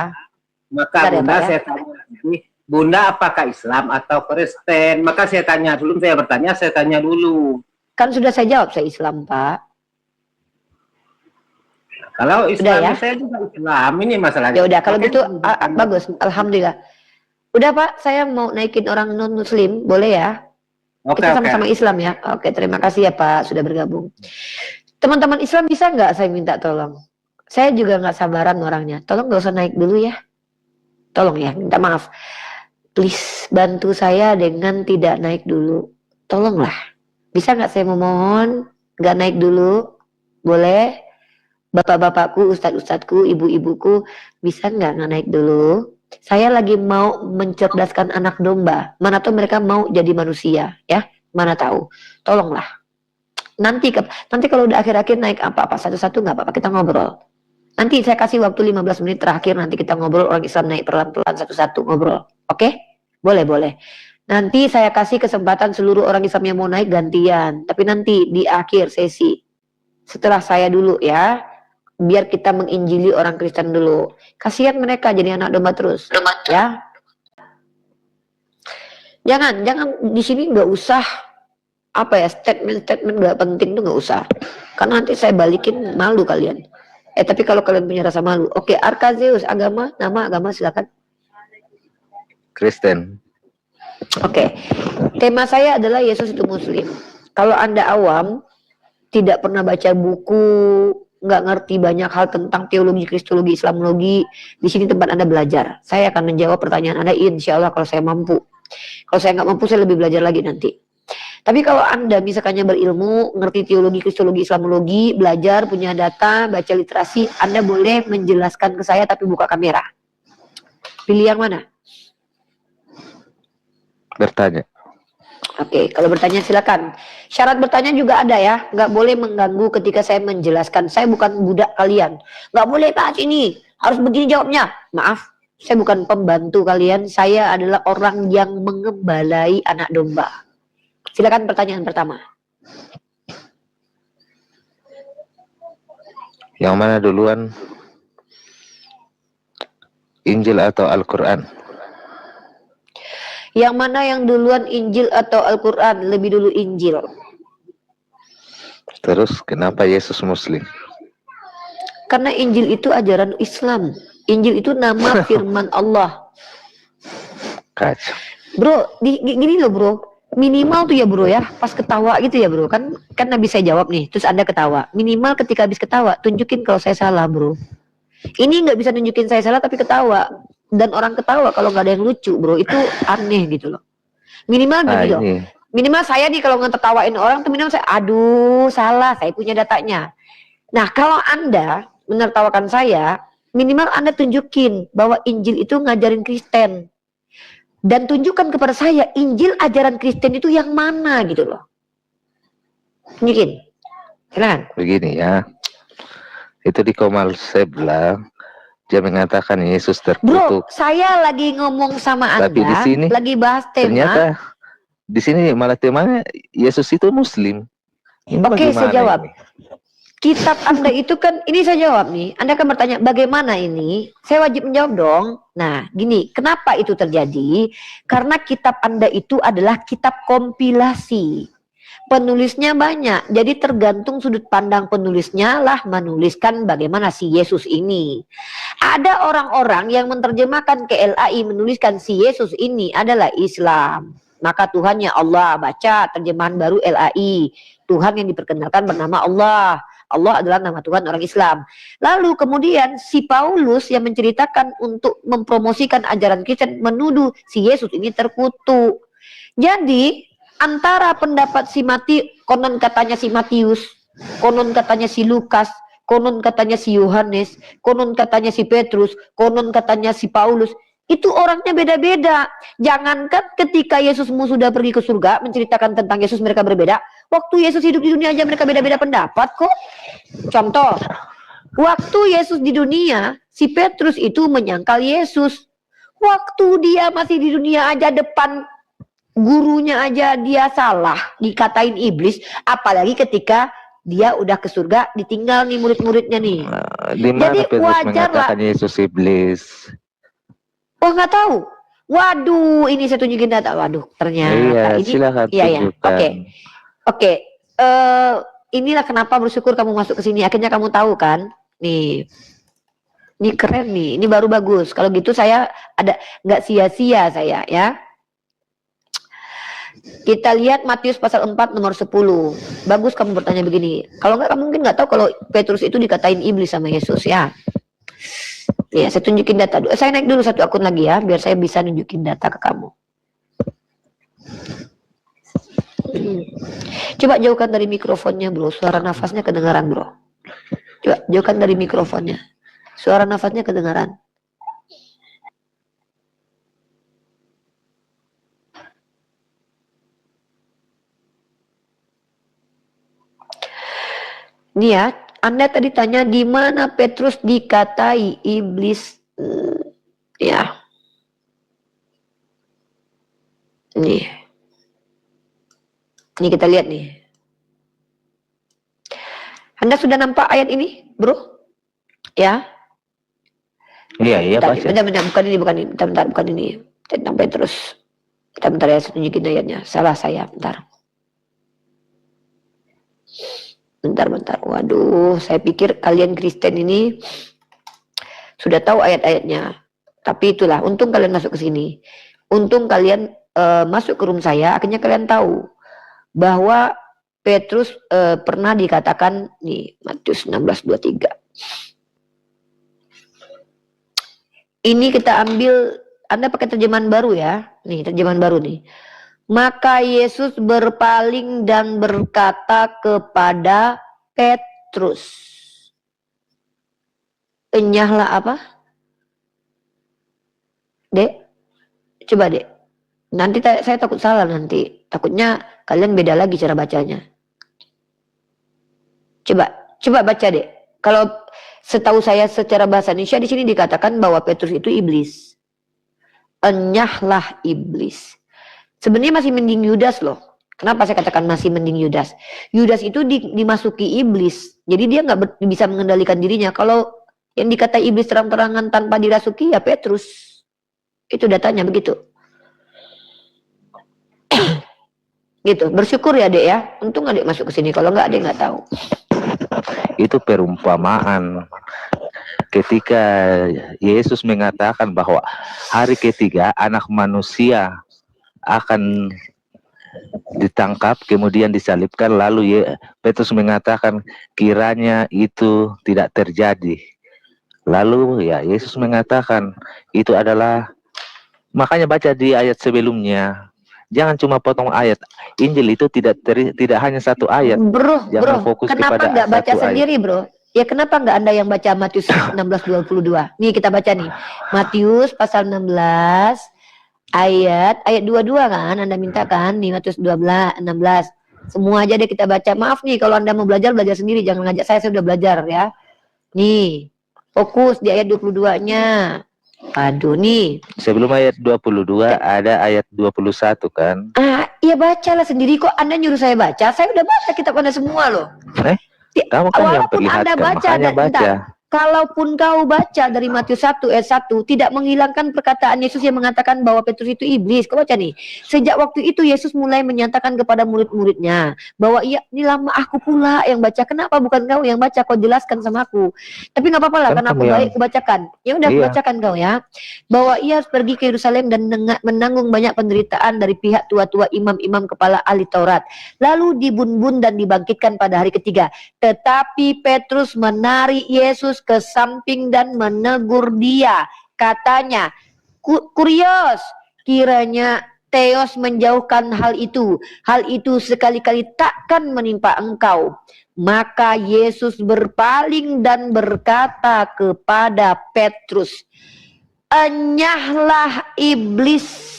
Maka Bunda saya tanya lagi, Bunda apakah Islam atau Kristen? Maka saya tanya, sebelum saya bertanya, saya tanya dulu. Kan sudah saya jawab, saya Islam Pak. Kalau Islam, ya? Saya juga Islam, ini masalahnya. Ya udah, kalau gitu bagus, alhamdulillah. Udah Pak, saya mau naikin orang non Muslim, boleh ya? Kita sama-sama Islam ya. Oke, terima kasih ya Pak sudah bergabung. Teman-teman Islam bisa nggak saya minta tolong? Saya juga nggak sabaran orangnya. Tolong nggak usah naik dulu ya. Tolong ya, minta maaf. Please bantu saya dengan tidak naik dulu. Tolonglah. Bisa nggak saya memohon nggak naik dulu? Boleh? Bapak-bapakku, ustadz-ustadzku, ibu-ibuku, bisa nggak naik dulu? Saya lagi mau mencerdaskan anak domba. Mana tahu mereka mau jadi manusia, ya? Mana tahu? Tolonglah. Nanti kalau udah akhir-akhir naik apa-apa satu-satu nggak apa-apa, kita ngobrol. Nanti saya kasih waktu 15 menit terakhir, nanti kita ngobrol, orang Islam naik pelan-pelan satu-satu ngobrol. Oke? Boleh. Nanti saya kasih kesempatan seluruh orang Islam yang mau naik gantian. Tapi nanti di akhir sesi. Setelah saya dulu ya. Biar kita menginjili orang Kristen dulu. Kasihan mereka jadi anak domba terus. Ya. Jangan di sini nggak usah apa ya, statement nggak penting tuh nggak usah. Karena nanti saya balikin malu kalian. Tapi kalau kalian punya rasa malu, oke, Arkazeus, agama, nama agama silakan. Kristen. Oke, tema saya adalah Yesus itu Muslim. Kalau Anda awam, tidak pernah baca buku, nggak ngerti banyak hal tentang teologi, kristologi, islamologi, di sini tempat Anda belajar. Saya akan menjawab pertanyaan Anda, insya Allah kalau saya mampu. Kalau saya nggak mampu, saya lebih belajar lagi nanti. Tapi kalau Anda misalkannya berilmu, ngerti teologi, kristologi, islamologi, belajar, punya data, baca literasi, Anda boleh menjelaskan ke saya tapi buka kamera. Pilih yang mana? Bertanya. Oke, kalau bertanya silakan. Syarat bertanya juga ada ya, nggak boleh mengganggu ketika saya menjelaskan. Saya bukan budak kalian. Nggak boleh bahas ini, harus begini jawabnya. Maaf, saya bukan pembantu kalian. Saya adalah orang yang mengembalai anak domba. Silakan pertanyaan pertama. Yang mana duluan? Injil atau Al-Quran? Yang mana yang duluan, Injil atau Al-Quran? Lebih dulu Injil. Terus kenapa Yesus Muslim? Karena Injil itu ajaran Islam. Injil itu nama firman Allah. Kacau. Bro, gini loh bro. Minimal tuh ya bro ya, pas ketawa gitu ya bro. Kan Nabi saya jawab nih, terus Anda ketawa. Minimal ketika habis ketawa, tunjukin kalau saya salah bro. Ini nggak bisa nunjukin saya salah tapi ketawa. Dan orang ketawa kalau nggak ada yang lucu bro, itu aneh gitu loh. Minimal gini loh. Minimal saya nih kalau ngetawain orang tuh minimal saya, aduh salah, saya punya datanya. Nah kalau Anda menertawakan saya, minimal Anda tunjukin bahwa Injil itu ngajarin Kristen. Dan tunjukkan kepada saya Injil ajaran Kristen itu yang mana gitu loh. Tunjukin. Silakan. Begini ya. Itu di Komal Sebla dia mengatakan Yesus terkutuk. Bro, saya lagi ngomong sama Anda, tapi di sini lagi bahas tema. Ternyata di sini malah temanya Yesus itu Muslim. Oke, saya jawab. Ini? Kitab Anda itu kan, ini saya jawab nih. Anda kan bertanya bagaimana ini? Saya wajib menjawab dong. Nah, gini, kenapa itu terjadi? Karena kitab Anda itu adalah kitab kompilasi. Penulisnya banyak, jadi tergantung sudut pandang penulisnya lah menuliskan bagaimana si Yesus ini. Ada orang-orang yang menerjemahkan ke LAI menuliskan si Yesus ini adalah Islam. Maka Tuhannya Allah, baca terjemahan baru LAI. Tuhan yang diperkenalkan bernama Allah. Allah adalah nama Tuhan orang Islam. Lalu kemudian si Paulus yang menceritakan untuk mempromosikan ajaran Kristen menuduh si Yesus ini terkutuk. Jadi antara pendapat si konon katanya si Matius, konon katanya si Lukas, konon katanya si Yohanes, konon katanya si Petrus, konon katanya si Paulus, itu orangnya beda-beda. Jangankan ketika Yesusmu sudah pergi ke surga menceritakan tentang Yesus mereka berbeda, waktu Yesus hidup di dunia aja mereka beda-beda pendapat kok. Contoh, waktu Yesus di dunia, si Petrus itu menyangkal Yesus. Waktu dia masih di dunia aja depan gurunya aja dia salah, dikatain iblis, apalagi ketika dia udah ke surga ditinggal nih murid-muridnya nih. Jadi wajar lah Yesus iblis. Wah nggak tahu. Waduh, ini saya tunjukin data. Waduh, ternyata iya, ini. Silakan Iya ya. tunjukkan. Oke. Inilah kenapa bersyukur kamu masuk ke sini. Akhirnya kamu tahu kan? Nih. Ini keren nih. Ini baru bagus. Kalau gitu saya ada nggak sia-sia saya ya. Kita lihat Matius pasal 4 nomor 10. Bagus kamu bertanya begini. Kalau nggak kamu mungkin nggak tahu kalau Petrus itu dikatain iblis sama Yesus ya. Ya, saya tunjukin data. Saya naik dulu satu akun lagi ya, biar saya bisa nunjukin data ke kamu. Coba jauhkan dari mikrofonnya bro, suara nafasnya kedengaran bro. Coba jauhkan dari mikrofonnya, suara nafasnya kedengaran. Nih ya, Anda tadi tanya di mana Petrus dikatai iblis. Ya. Nih. Ini kita lihat nih. Anda sudah nampak ayat ini, bro? Ya. Iya, bentar, Pak. bentar, bukan ini. Bentar, bukan ini. Tentang Petrus. Bentar ya, saya tunjukin ayatnya. Salah saya, bentar. Bentar. Waduh, saya pikir kalian Kristen ini sudah tahu ayat-ayatnya. Tapi itulah, untung kalian masuk ke sini. Untung kalian masuk ke room saya, akhirnya kalian tahu bahwa Petrus pernah dikatakan nih, Matius 16:23. Ini kita ambil, Anda pakai terjemahan baru ya. Nih, terjemahan baru nih. Maka Yesus berpaling dan berkata kepada Petrus. Enyahlah apa? Dek, coba dek. Nanti saya takut salah nanti. Takutnya kalian beda lagi cara bacanya. Coba baca dek. Kalau setahu saya secara bahasa Indonesia di sini dikatakan bahwa Petrus itu iblis. Enyahlah iblis. Sebenarnya masih mending Yudas loh. Kenapa saya katakan masih mending Yudas? Yudas itu dimasuki iblis. Jadi dia nggak bisa mengendalikan dirinya. Kalau yang dikata iblis terang-terangan tanpa dirasuki ya Petrus. Itu datanya begitu. Gitu. Bersyukur ya dek ya. Untung adik masuk ke sini. Kalau nggak adik nggak tahu. Itu perumpamaan. Ketika Yesus mengatakan bahwa hari ketiga anak manusia akan ditangkap kemudian disalibkan, lalu Petrus mengatakan kiranya itu tidak terjadi. Lalu ya Yesus mengatakan itu adalah, makanya baca di ayat sebelumnya. Jangan cuma potong ayat. Injil itu tidak hanya satu ayat. Bro, fokus kenapa nggak baca sendiri, bro? Ya kenapa nggak Anda yang baca Matius 16:22? Nih kita baca nih. Matius pasal 16 ayat 22 kan Anda minta kan? Nih Matius 16. Semua aja deh kita baca. Maaf nih kalau Anda mau belajar sendiri, jangan ngajak saya sudah belajar ya. Nih, fokus di ayat 22-nya. Aduh nih. Sebelum ayat 22 ada ayat 21 kan? Iya bacalah sendiri, kok Anda nyuruh saya baca? Saya udah baca kitab Anda semua loh. Kamu kan yang Walaupun Anda perlihatkan, baca. Kalaupun kau baca dari Matius 1 ayat 1, tidak menghilangkan perkataan Yesus yang mengatakan bahwa Petrus itu iblis. Kau baca nih. Sejak waktu itu Yesus mulai menyatakan kepada murid-muridnya bahwa inilah aku pula yang baca. Kenapa bukan kau yang baca? Kau jelaskan sama aku. Tapi nggak apa-apa lah, karena aku baik, aku bacakan. Ya udah, aku bacakan kau ya. Bahwa ia harus pergi ke Yerusalem dan menanggung banyak penderitaan dari pihak tua-tua imam-imam kepala ahli Taurat. Lalu dibun-bun dan dibangkitkan pada hari ketiga. Tetapi Petrus menarik Yesus ke samping dan menegur dia. Katanya, Kurios, kiranya Theos menjauhkan hal itu. Hal itu sekali-kali takkan menimpa engkau. Maka Yesus berpaling dan berkata kepada Petrus, enyahlah iblis.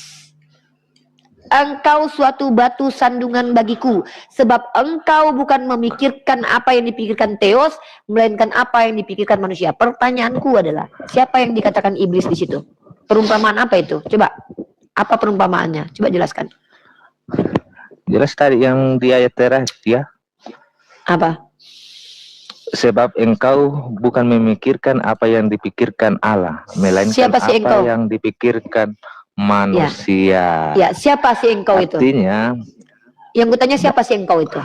Engkau suatu batu sandungan bagiku, sebab engkau bukan memikirkan apa yang dipikirkan Theos, melainkan apa yang dipikirkan manusia. Pertanyaanku adalah, siapa yang dikatakan iblis di situ? Perumpamaan apa itu? Coba, apa perumpamaannya? Coba jelaskan. Jelas tadi yang di ayat terakhir ya. Apa? Sebab engkau bukan memikirkan apa yang dipikirkan Allah, melainkan siapa si engkau? Yang dipikirkan manusia. Ya, siapa sih engkau itu? Artinya, yang kutanya siapa sih engkau itu?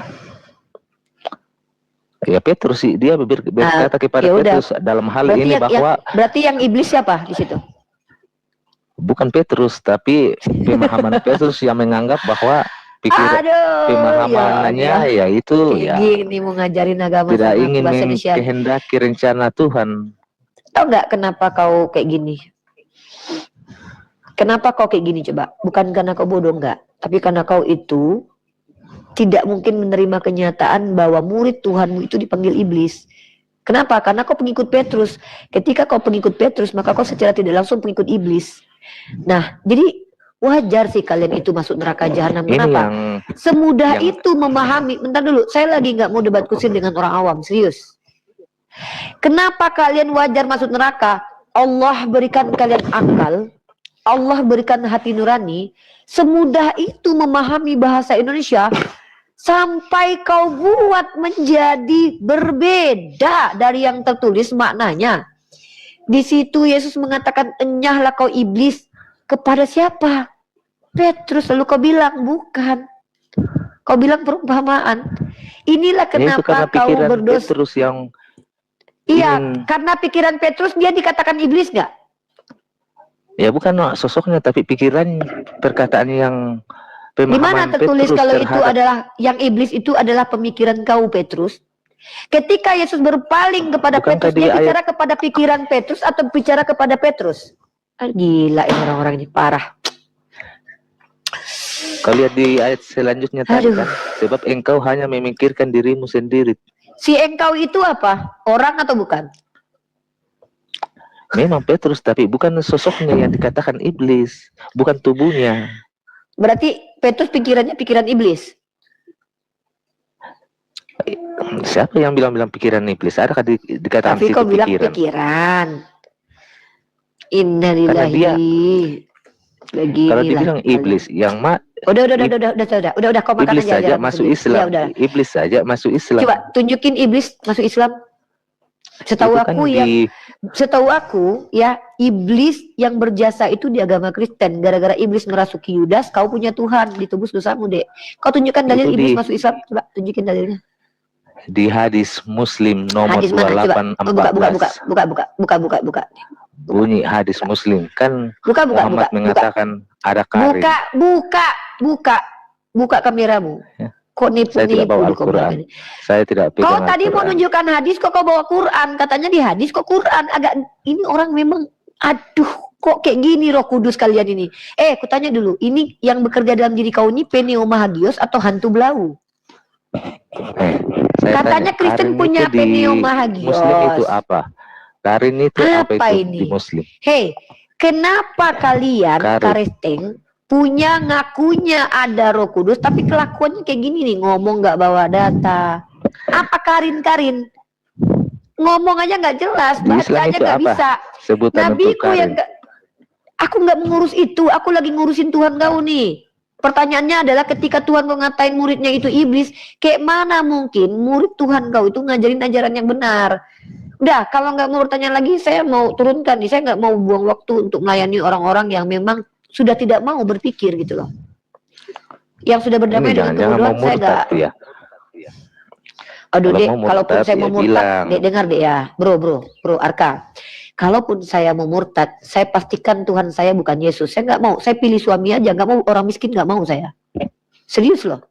Ya Petrus sih, dia berkata kepada Petrus dalam hal berarti ini bahwa berarti yang iblis siapa di situ? Bukan Petrus, tapi pemahaman Petrus yang menganggap bahwa pemahamannya ya itu ya gini mau ngajarin agama tidak ingin mengkehendaki rencana Tuhan. Tahu nggak kenapa kau kayak gini? Kenapa kau kayak gini coba? Bukan karena kau bodoh enggak, tapi karena kau itu tidak mungkin menerima kenyataan bahwa murid Tuhanmu itu dipanggil iblis. Kenapa? Karena kau pengikut Petrus. Ketika kau pengikut Petrus, maka kau secara tidak langsung pengikut iblis. Nah, jadi wajar sih kalian itu masuk neraka jahanam. Kenapa? Semudah itu memahami. Bentar dulu, saya lagi nggak mau debat kusir dengan orang awam, serius. Kenapa kalian wajar masuk neraka? Allah berikan kalian akal. Allah berikan hati nurani, semudah itu memahami bahasa Indonesia sampai kau buat menjadi berbeda dari yang tertulis maknanya. Di situ Yesus mengatakan enyahlah kau iblis, kepada siapa? Petrus, lalu kau bilang bukan. Kau bilang perumpamaan. Inilah Ya, itu karena kenapa kau pikiran berdosa. Petrus yang Iya, ingin- karena pikiran Petrus dia dikatakan iblis nggak? ya bukan sosoknya tapi pikiran perkataan yang Di mana pemahaman tertulis Petrus kalau itu terhadap adalah yang iblis itu adalah pemikiran kau Petrus? Ketika Yesus berpaling kepada Bukankah Petrus, dia di ayat- bicara kepada pikiran Petrus atau bicara kepada Petrus? Ah, gila ini orang-orang ini parah. kau lihat di ayat selanjutnya tadi Aduh. kan, sebab engkau hanya memikirkan dirimu sendiri. Si engkau itu apa? Orang atau bukan? Memang Petrus, tapi bukan sosoknya yang dikatakan iblis, bukan tubuhnya. Berarti Petrus pikirannya pikiran iblis. Siapa yang bilang pikiran iblis? Adakah dikatakan Tapi situ kau bilang pikiran? pikiran. Innalillahi. Lagi Kalau dibilang iblis, yang udah kau makan iblis aja saja ajaran masuk sendiri. Islam. Ya udah. Iblis saja masuk Islam. Coba tunjukin iblis masuk Islam. Setahu Itu kan aku setahu aku ya, iblis yang berjasa itu di agama Kristen. Gara-gara iblis merasuki Yudas, kau punya Tuhan, ditebus dosamu, Dek. Kau tunjukkan dalil Itu iblis di- masuk Islam. Coba tunjukin dalilnya. di hadis Muslim nomor Hadis mana? Coba 2814 buka. bunyi hadis Muslim kan Buka. Muhammad mengatakan ada karin. Buka kameramu. Ya. Kok Saya tidak bawa Al-Quran. Saya tidak Kau pegang tadi mau Al-Quran. nunjukkan hadis, kok kau bawa Quran? Katanya di hadis kok Quran. Agak ini orang memang, aduh, kok kayak gini Roh Kudus kalian ini. Kutanya dulu, ini yang bekerja dalam diri kau ini pneumahagios atau hantu belau? Saya Katanya tanya, Kristen karin punya itu di pneumahagios. Muslim itu apa? Karin itu apa Apa itu ini? di Muslim? Hei, kenapa kalian Karin. Karesteng punya ngakunya ada Roh Kudus tapi kelakuannya kayak gini nih, ngomong nggak bawa data. Apa Karin? Ngomong aja nggak jelas, Di baca Islam aja itu nggak apa? bisa. Sebutan untuk Nabiku yang karin. aku nggak mengurus itu, aku lagi ngurusin Tuhan kau nih. Pertanyaannya adalah ketika Tuhan kau ngatain muridnya itu iblis, kayak mana mungkin murid Tuhan kau itu ngajarin ajaran yang benar? Udah, kalau nggak mau bertanya lagi, saya mau turunkan nih. Saya nggak mau buang waktu untuk melayani orang-orang yang memang sudah tidak mau berpikir gitu loh. Yang sudah berdamai Ini dengan jangan mau kebodohan, saya murtad nggak. ya. Aduh, Kalau Dek, mau kalaupun murtad, saya ya mau murtad, bilang. Dek, dengar Dek ya, bro, Arka. Kalaupun saya mau murtad, saya pastikan Tuhan saya bukan Yesus. Saya nggak mau, saya pilih suami aja, nggak mau orang miskin, nggak mau saya. Serius loh.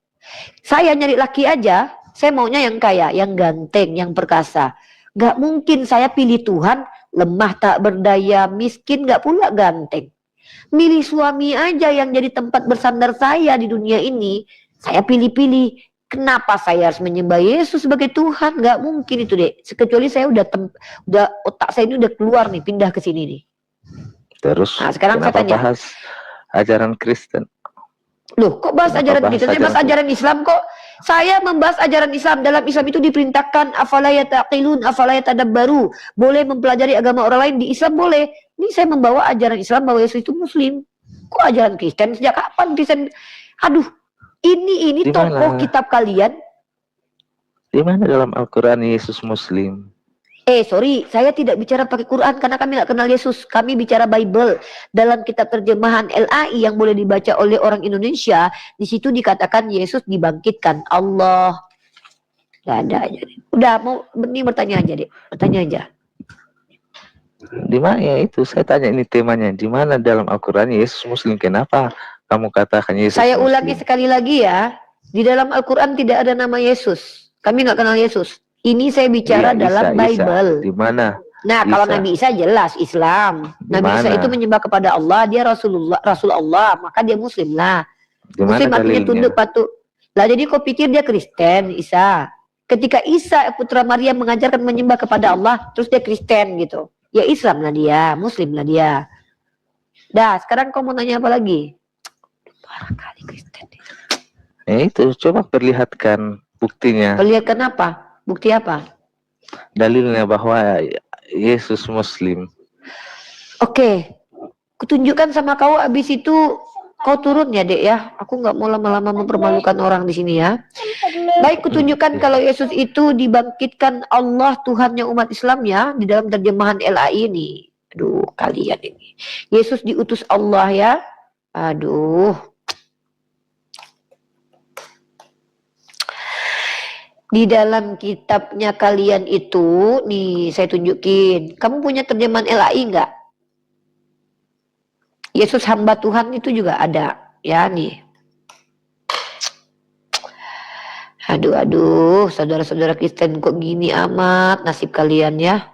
Saya nyari laki aja, saya maunya yang kaya, yang ganteng, yang perkasa. Nggak mungkin saya pilih Tuhan, lemah tak berdaya, miskin, nggak pula ganteng. Milih suami aja yang jadi tempat bersandar saya di dunia ini. Saya pilih-pilih. Kenapa saya harus menyembah Yesus sebagai Tuhan? Nggak mungkin itu, Dek. Kecuali saya udah otak saya ini udah keluar nih, pindah ke sini nih. Terus Nah, sekarang saya kenapa tanya. bahas ajaran Kristen? Loh, kok bahas Kenapa ajaran bahas Kristen? Saya bahas ajaran ajaran Islam kok. Saya membahas ajaran Islam. Dalam Islam itu diperintahkan afala yataqilun, afala yatadabbaru. Boleh mempelajari agama orang lain, di Islam boleh. Ini saya membawa ajaran Islam bahwa Yesus itu Muslim. Kok ajaran Kristen? Sejak kapan Kristen? Aduh, ini Di tokoh mana? kitab kalian. Di mana dalam Al-Quran Yesus Muslim? Sorry, saya tidak bicara pakai Quran karena kami nggak kenal Yesus. Kami bicara Bible. Dalam kitab terjemahan LAI yang boleh dibaca oleh orang Indonesia, di situ dikatakan Yesus dibangkitkan. Allah. Nggak ada aja. Udah, mau ini bertanya aja, Dek. Bertanya aja. Di mana ya itu? Saya tanya ini temanya. Di mana dalam Al-Quran Yesus Muslim? Kenapa kamu katakan Yesus Saya Muslim? ulangi sekali lagi ya. Di dalam Al-Quran tidak ada nama Yesus. Kami nggak kenal Yesus. Ini saya bicara Iya, dalam Bible. Di mana? Nah, kalau Isa. Nabi Isa jelas Islam. Di Nabi Isa mana? itu menyembah kepada Allah, dia Rasul Allah, maka dia Muslim lah. Di mana Muslim artinya dalilnya? tunduk patuh. Lah jadi kau pikir dia Kristen, Isa? Ketika Isa putra Maria mengajarkan menyembah kepada Allah, terus dia Kristen gitu. Ya Islam lah dia, Muslim lah dia. Dah, sekarang kau mau nanya apa lagi? Parah kali Kristen. Itu coba perlihatkan buktinya, Perlihatkan apa? Bukti apa? dalilnya bahwa Yesus Muslim. Oke, kutunjukkan sama kau, abis itu kau turun ya, Dek ya. Aku nggak mau lama-lama mempermalukan orang di sini ya. Baik, kutunjukkan kalau Yesus itu dibangkitkan Allah Tuhannya umat Islam ya, di dalam terjemahan LAI ini. Aduh, kalian ini. Yesus diutus Allah ya. Aduh. Di dalam kitabnya kalian itu, nih saya tunjukin. Kamu punya terjemahan LAI nggak? Yesus hamba Tuhan itu juga ada. Ya nih. Aduh, saudara-saudara Kristen kok gini amat nasib kalian ya.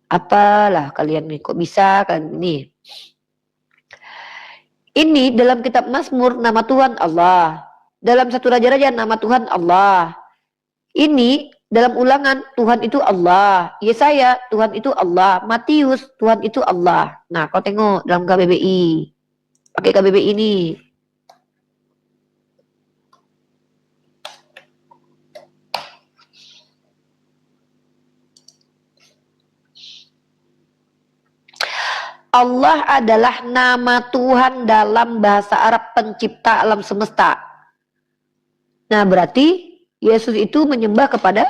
Apalah kalian nih, kok bisa kalian nih. Ini dalam kitab Mazmur nama Tuhan Allah. Dalam satu Raja-Raja nama Tuhan Allah. Ini dalam Ulangan Tuhan itu Allah. Yesaya Tuhan itu Allah. Matius Tuhan itu Allah. Nah, kau tengok dalam KBBI. Pakai KBBI ini. Allah adalah nama Tuhan dalam bahasa Arab pencipta alam semesta. Nah, berarti Yesus itu menyembah kepada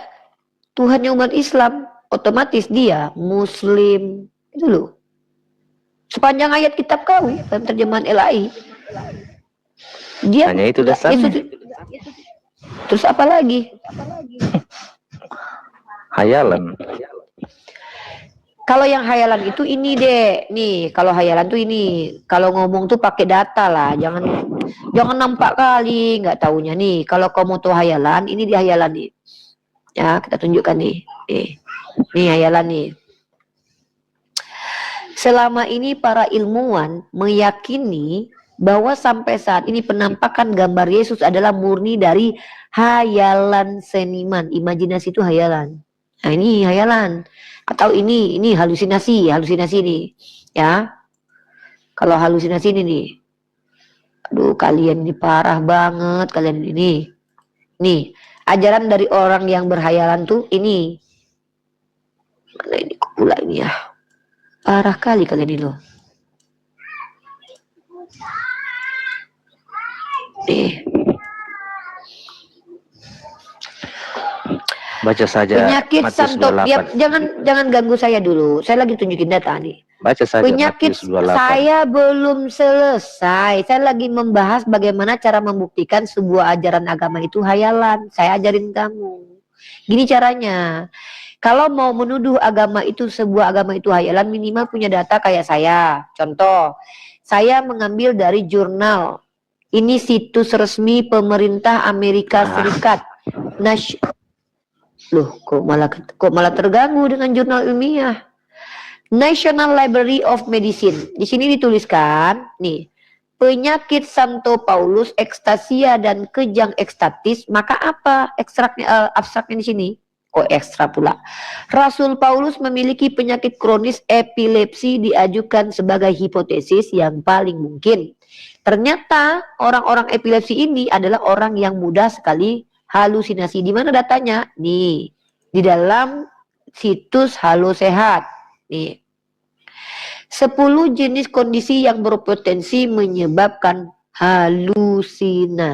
Tuhan umat Islam. Otomatis dia Muslim. Itu loh. Sepanjang ayat kitab kau dalam terjemahan LAI. Dia Hanya itu dasarnya. Terus apa lagi? Hayalan. Kalau yang hayalan itu ini deh, nih kalau hayalan tuh ini, kalau ngomong tuh pakai data lah, jangan nampak kali nggak taunya nih. Kalau kamu tahu hayalan, ini di hayalan nih, ya kita tunjukkan nih, nih hayalan nih. Selama ini para ilmuwan meyakini bahwa sampai saat ini penampakan gambar Yesus adalah murni dari hayalan seniman, imajinasi itu hayalan. Nah ini hayalan. Atau ini halusinasi nih, ya. Kalau halusinasi ini nih, aduh kalian ini parah banget kalian ini. Nih, ajaran dari orang yang berhayalan tuh ini. Mana ini kok pula ini ya? Parah kali kalian ini loh. Nih. Baca saja Penyakit santok, ya, jangan ganggu saya dulu. Saya lagi tunjukin data nih. Baca saja Penyakit Matius 28. saya belum selesai. Saya lagi membahas bagaimana cara membuktikan sebuah ajaran agama itu hayalan. Saya ajarin kamu. Gini caranya. Kalau mau menuduh sebuah agama itu hayalan, minimal punya data kayak saya. Contoh, saya mengambil dari jurnal. Ini situs resmi pemerintah Amerika Serikat. Loh, kok malah terganggu dengan jurnal ilmiah. National Library of Medicine. Di sini dituliskan, nih, penyakit Santo Paulus, ekstasia dan kejang ekstatis, maka apa abstraknya di sini? Kok ekstra pula? Rasul Paulus memiliki penyakit kronis epilepsi, diajukan sebagai hipotesis yang paling mungkin. Ternyata orang-orang epilepsi ini adalah orang yang mudah sekali halusinasi. Di mana datanya? Nih, di dalam situs Halo Sehat. Nih. 10 jenis kondisi yang berpotensi menyebabkan halusinasi.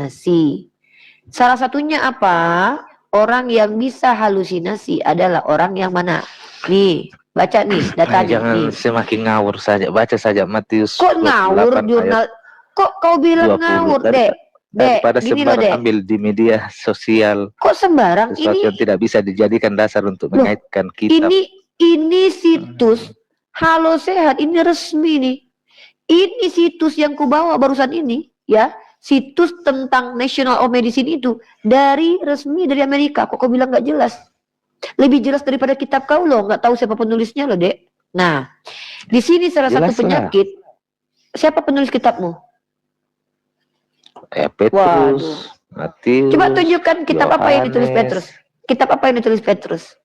Salah satunya apa? Orang yang bisa halusinasi adalah orang yang mana? Nih, baca nih datanya. Jangan nih. semakin ngawur saja. Baca saja Matius. Kok ngawur jurnal? Kok kau bilang 20. ngawur, Dek? Daripada gini sembarang loh, Dek. ambil di media sosial. Kok sembarang Sesuatu ini? yang tidak bisa dijadikan dasar untuk mengaitkan kitab. Ini situs Halo Sehat, ini resmi nih. Ini situs yang kubawa barusan ini, ya. Situs tentang National of Medicine itu resmi dari Amerika. Kok kau bilang nggak jelas? Lebih jelas daripada kitab kau loh. Nggak tahu siapa penulisnya loh, Dek. Nah, di sini salah satu penyakit. Siapa penulis kitabmu? Petrus, Matius. Coba tunjukkan kitab apa yang ditulis Yohanes. Petrus. Kitab apa yang ditulis Petrus?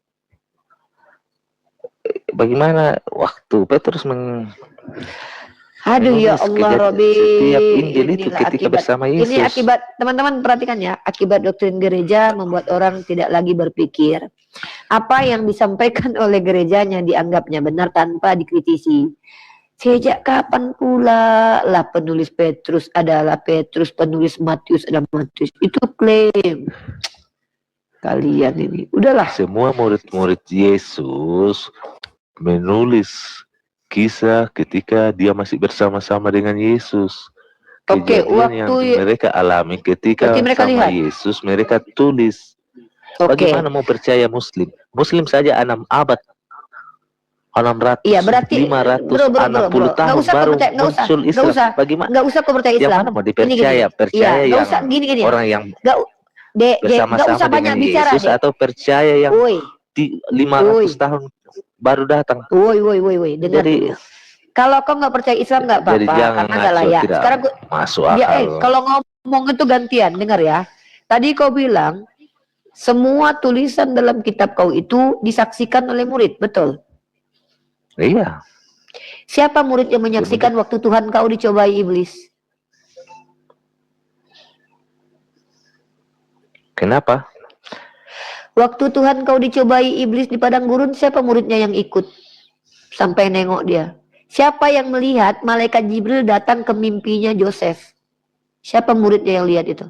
Bagaimana waktu Petrus Aduh ya Allah, Robi. Setiap Injil itu Inilah ketika akibat. bersama Yesus. Ini akibat, teman-teman perhatikan ya, akibat doktrin gereja membuat orang tidak lagi berpikir. Apa yang disampaikan oleh gerejanya dianggapnya benar tanpa dikritisi. Sejak kapan pula lah penulis Petrus adalah Petrus, penulis Matius adalah Matius. Itu klaim. Kalian ini, udahlah. Semua murid-murid Yesus menulis kisah ketika dia masih bersama-sama dengan Yesus. Oke, kejadian waktu yang mereka alami ketika berarti mereka sama lihat. Yesus mereka tulis. Oke. Bagaimana mau percaya Muslim? Muslim saja 6 abad, 600, Iya, berarti 560 tahun baru muncul Islam. Bagaimana? nggak usah kau percaya Yang Islam. mana mau dipercaya? Percaya Iya, nggak yang usah gini ya. orang yang Nggak nggak usah bersama-sama banyak dengan bicara, Yesus Dek. atau percaya yang Woi, 500 tahun baru datang. woi, dengar Jadi, dulu. Kalau kau nggak percaya Islam nggak jadi apa-apa, jangan karena nggak ngaco, layak. tidak Sekarang masuk akal. kalau ngomong itu gantian, dengar ya. Tadi kau bilang semua tulisan dalam kitab kau itu disaksikan oleh murid, betul? Iya. Siapa murid yang menyaksikan waktu Tuhan kau dicobai iblis? Kenapa? Waktu Tuhan kau dicobai iblis di padang gurun, siapa muridnya yang ikut? Sampai nengok dia. Siapa yang melihat malaikat Jibril datang ke mimpinya Joseph? Siapa muridnya yang lihat itu?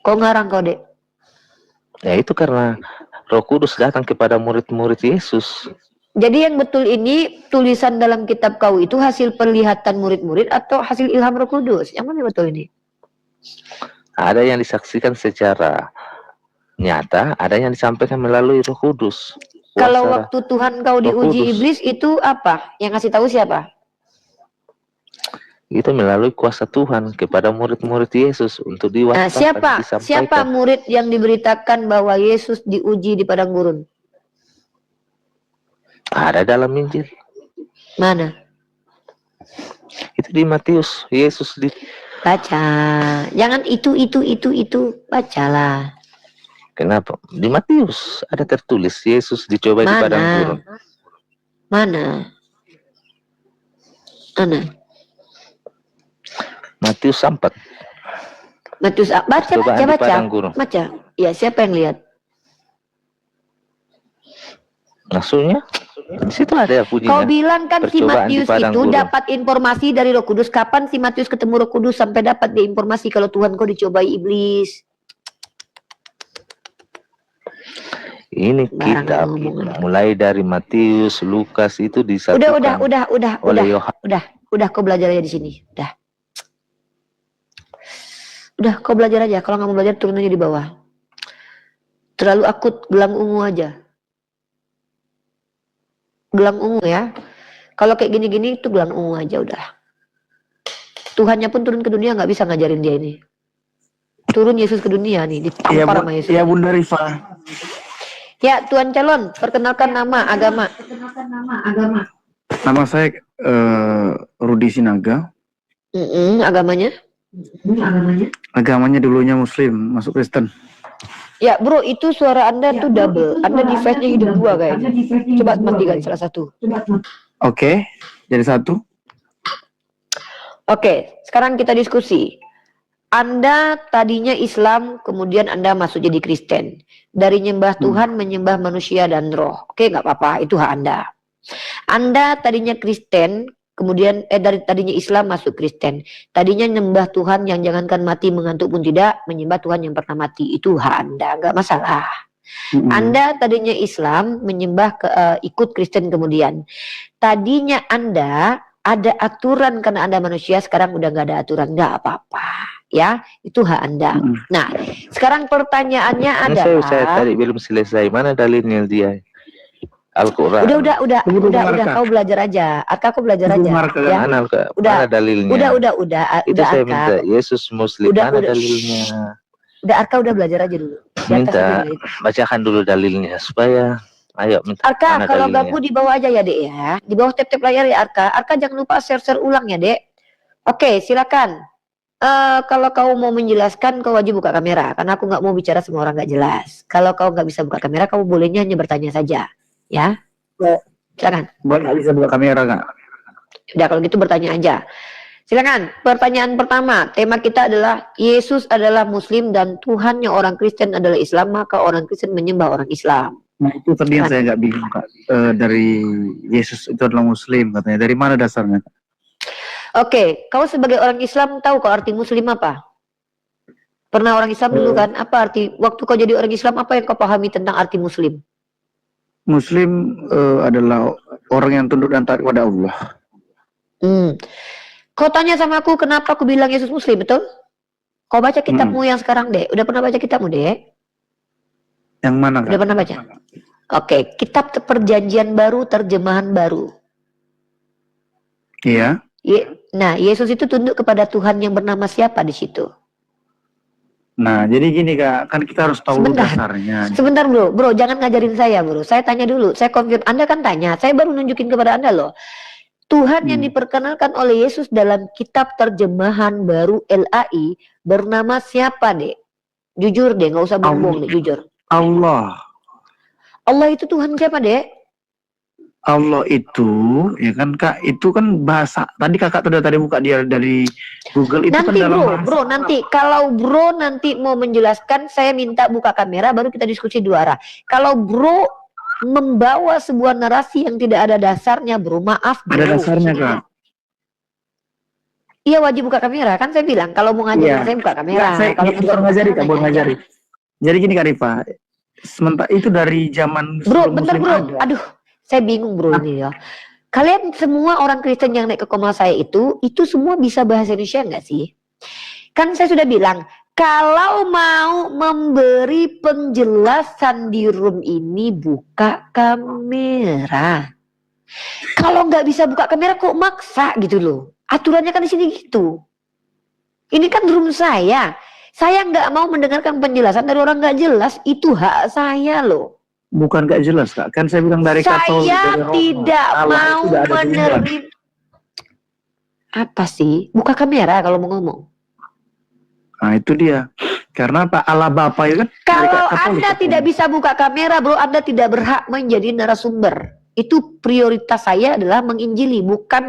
Kau ngarang kau, Dek? Ya itu karena Roh Kudus datang kepada murid-murid Yesus. Jadi yang betul ini tulisan dalam kitab kau itu hasil penglihatan murid-murid atau hasil ilham Roh Kudus? Yang mana betul ini? Ada yang disaksikan secara nyata, ada yang disampaikan melalui Roh Kudus. Kalau Kuasa waktu Tuhan kau Roh diuji Kudus. iblis itu apa? Yang ngasih tahu siapa? Itu melalui kuasa Tuhan kepada murid-murid Yesus untuk Nah, diwariskan, siapa murid yang diberitakan bahwa Yesus diuji di padang gurun? Ada dalam Injil. Mana? Itu di Matius. Yesus di Baca. Jangan itu. Bacalah. Kenapa? Di Matius ada tertulis Yesus dicoba di padang gurun. Mana? Matius 4. Matius, baca. Ya, siapa yang lihat? Maksudnya di situ ada bunyinya. Kau bilang kan si percobaan di Matius padang itu gurun. dapat informasi dari Roh Kudus. Kapan si Matius ketemu Roh Kudus sampai dapat dia informasi kalau Tuhan kau dicobai iblis? Ini kitab mulai dari Matius, Lukas itu disatukan. Udah kau belajar aja di sini. Udah kau belajar aja. Kalau nggak mau belajar turun aja di bawah. Terlalu akut, gelang ungu aja. Gelang ungu ya. Kalau kayak gini-gini itu gelang ungu aja udah. Tuhannya pun turun ke dunia nggak bisa ngajarin dia ini. Turun Yesus ke dunia nih, ditampar sama Yesus. Ya Bunda Rifa. Ya Tuan calon, perkenalkan nama, agama. Nama saya Rudi Sinaga. Agamanya? Agamanya dulunya Muslim, masuk Kristen. Ya bro, itu suara Anda tuh double. Anda device-nya hidup dua kayaknya. Coba matikan salah satu. Oke, jadi satu. Oke, sekarang kita diskusi. Anda tadinya Islam, kemudian Anda masuk jadi Kristen. Dari nyembah Tuhan, menyembah manusia dan roh. Oke, nggak apa-apa, itu hak Anda. Anda tadinya Kristen, kemudian dari tadinya Islam masuk Kristen. Tadinya nyembah Tuhan yang jangankan mati mengantuk pun tidak, menyembah Tuhan yang pernah mati. Itu hak Anda, nggak masalah. Anda tadinya Islam, menyembah ikut Kristen kemudian. Tadinya Anda ada aturan karena Anda manusia, sekarang udah nggak ada aturan, nggak apa-apa. Ya, itu hak Anda. Nah, sekarang pertanyaannya adalah. Saya tadi belum selesai. Mana dalilnya dia? Al-Quran. Udah. Kau belajar aja. Arka, kau belajar aja. Ya? Mana dalilnya? Udah. Itu saya Arka. minta Yesus Muslim. Mana dalilnya? Udah, Arka udah belajar aja dulu. Minta bacakan dulu dalilnya supaya. Ayo minta. Arka, kalau gabung di bawah aja ya Dek ya. Di bawah tap-tap layar ya Arka. Arka jangan lupa share ulang ya Dek. Oke, silakan. Kalau kau mau menjelaskan, kau wajib buka kamera. Karena aku nggak mau bicara semua orang nggak jelas. Kalau kau nggak bisa buka kamera, kamu bolehnya hanya bertanya saja. Ya, silakan. Nggak bisa buka kamera nggak? Udah kalau gitu bertanya aja. Silakan. Pertanyaan pertama, tema kita adalah Yesus adalah Muslim dan Tuhannya orang Kristen adalah Islam, maka orang Kristen menyembah orang Islam. Nah itu tadi yang saya nggak bingung Kak. Dari Yesus itu adalah Muslim katanya. Dari mana dasarnya? Oke, kau sebagai orang Islam tahu kau arti Muslim apa? Pernah orang Islam dulu kan? Apa arti waktu kau jadi orang Islam apa yang kau pahami tentang arti Muslim? Muslim adalah orang yang tunduk dan taat kepada Allah. Kau tanya sama aku kenapa aku bilang Yesus Muslim, betul? Kau baca kitabmu yang sekarang, Dek. Udah pernah baca kitabmu, Dek? Yang mana, Kak? Udah pernah baca? Oke, kitab perjanjian baru, terjemahan baru. Iya. Nah, Yesus itu tunduk kepada Tuhan yang bernama siapa di situ? Nah, jadi gini, Kak, kan kita harus tahu Sebentar. dasarnya. Sebentar, bro, jangan ngajarin saya, bro. Saya tanya dulu, saya confirm. Anda kan tanya, saya baru nunjukin kepada Anda loh. Tuhan yang diperkenalkan oleh Yesus dalam kitab terjemahan baru LAI bernama siapa, Dek? Jujur deh, nggak usah bohong, Dek, jujur. Allah. Allah itu Tuhan siapa, Dek? Allah itu, ya kan, Kak, itu kan bahasa. Tadi Kakak tadi buka dia dari Google itu Nanti kan dalam bahasa. bro, nanti kalau bro nanti mau menjelaskan, saya minta buka kamera baru kita diskusi dua arah. Kalau bro membawa sebuah narasi yang tidak ada dasarnya, bro, maaf bro. Ada dasarnya, Kak. Iya, wajib buka kamera, kan saya bilang kalau mau ngajarin saya buka kamera. Kalau bukan ngajari, Kak, bukan ngajari. Jadi gini, Kak Rifa, sementara itu dari zaman bro, sebelum bentar Muslim bro, ada. aduh, saya bingung bro ini ya. Kalian semua orang Kristen yang naik ke koma saya itu semua bisa bahasa Indonesia nggak sih? Kan saya sudah bilang, kalau mau memberi penjelasan di room ini buka kamera. Kalau nggak bisa buka kamera kok maksa gitu loh. Aturannya kan di sini gitu. Ini kan room saya. Saya nggak mau mendengarkan penjelasan dari orang nggak jelas. Itu hak saya loh. Bukan gak jelas, Kak. Kan saya bilang dari Katolik. Saya tidak mau menerima. Apa sih? Buka kamera kalau mau ngomong. Nah, itu dia. Karena Pak Allah Bapa itu kan. Kalau Anda tidak bisa buka kamera, bro, Anda tidak berhak menjadi narasumber. Itu prioritas saya adalah menginjili, bukan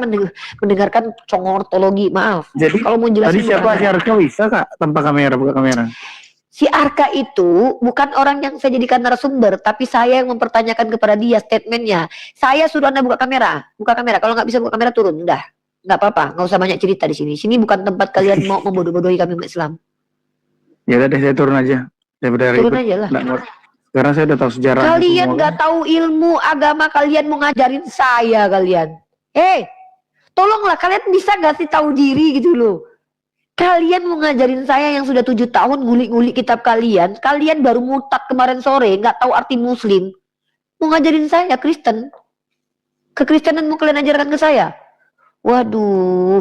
mendengarkan congortologi. Maaf. Jadi kalau mau jelasin tadi siapa Arka bisa, Kak, tanpa kamera, buka kamera? Si Arka itu bukan orang yang saya jadikan narasumber, tapi saya yang mempertanyakan kepada dia statementnya. Saya suruh Anda buka kamera. Buka kamera. Kalau nggak bisa buka kamera, turun. Udah. Nggak apa-apa. Nggak usah banyak cerita di sini. Sini bukan tempat kalian mau membodoh-bodohi kami umat Islam. Ya udah deh, saya turun aja. Turun aja lah. Sekarang saya udah tahu sejarah. Kalian nggak tahu ilmu agama, kalian mau ngajarin saya kalian. Tolonglah kalian bisa nggak sih tahu diri gitu loh. Kalian mau ngajarin saya yang sudah 7 tahun ngulik-ngulik kitab kalian. Kalian baru murtad kemarin sore, nggak tahu arti Muslim. Mau ngajarin saya Kristen. Kekristenan mau kalian ajarkan ke saya. Waduh.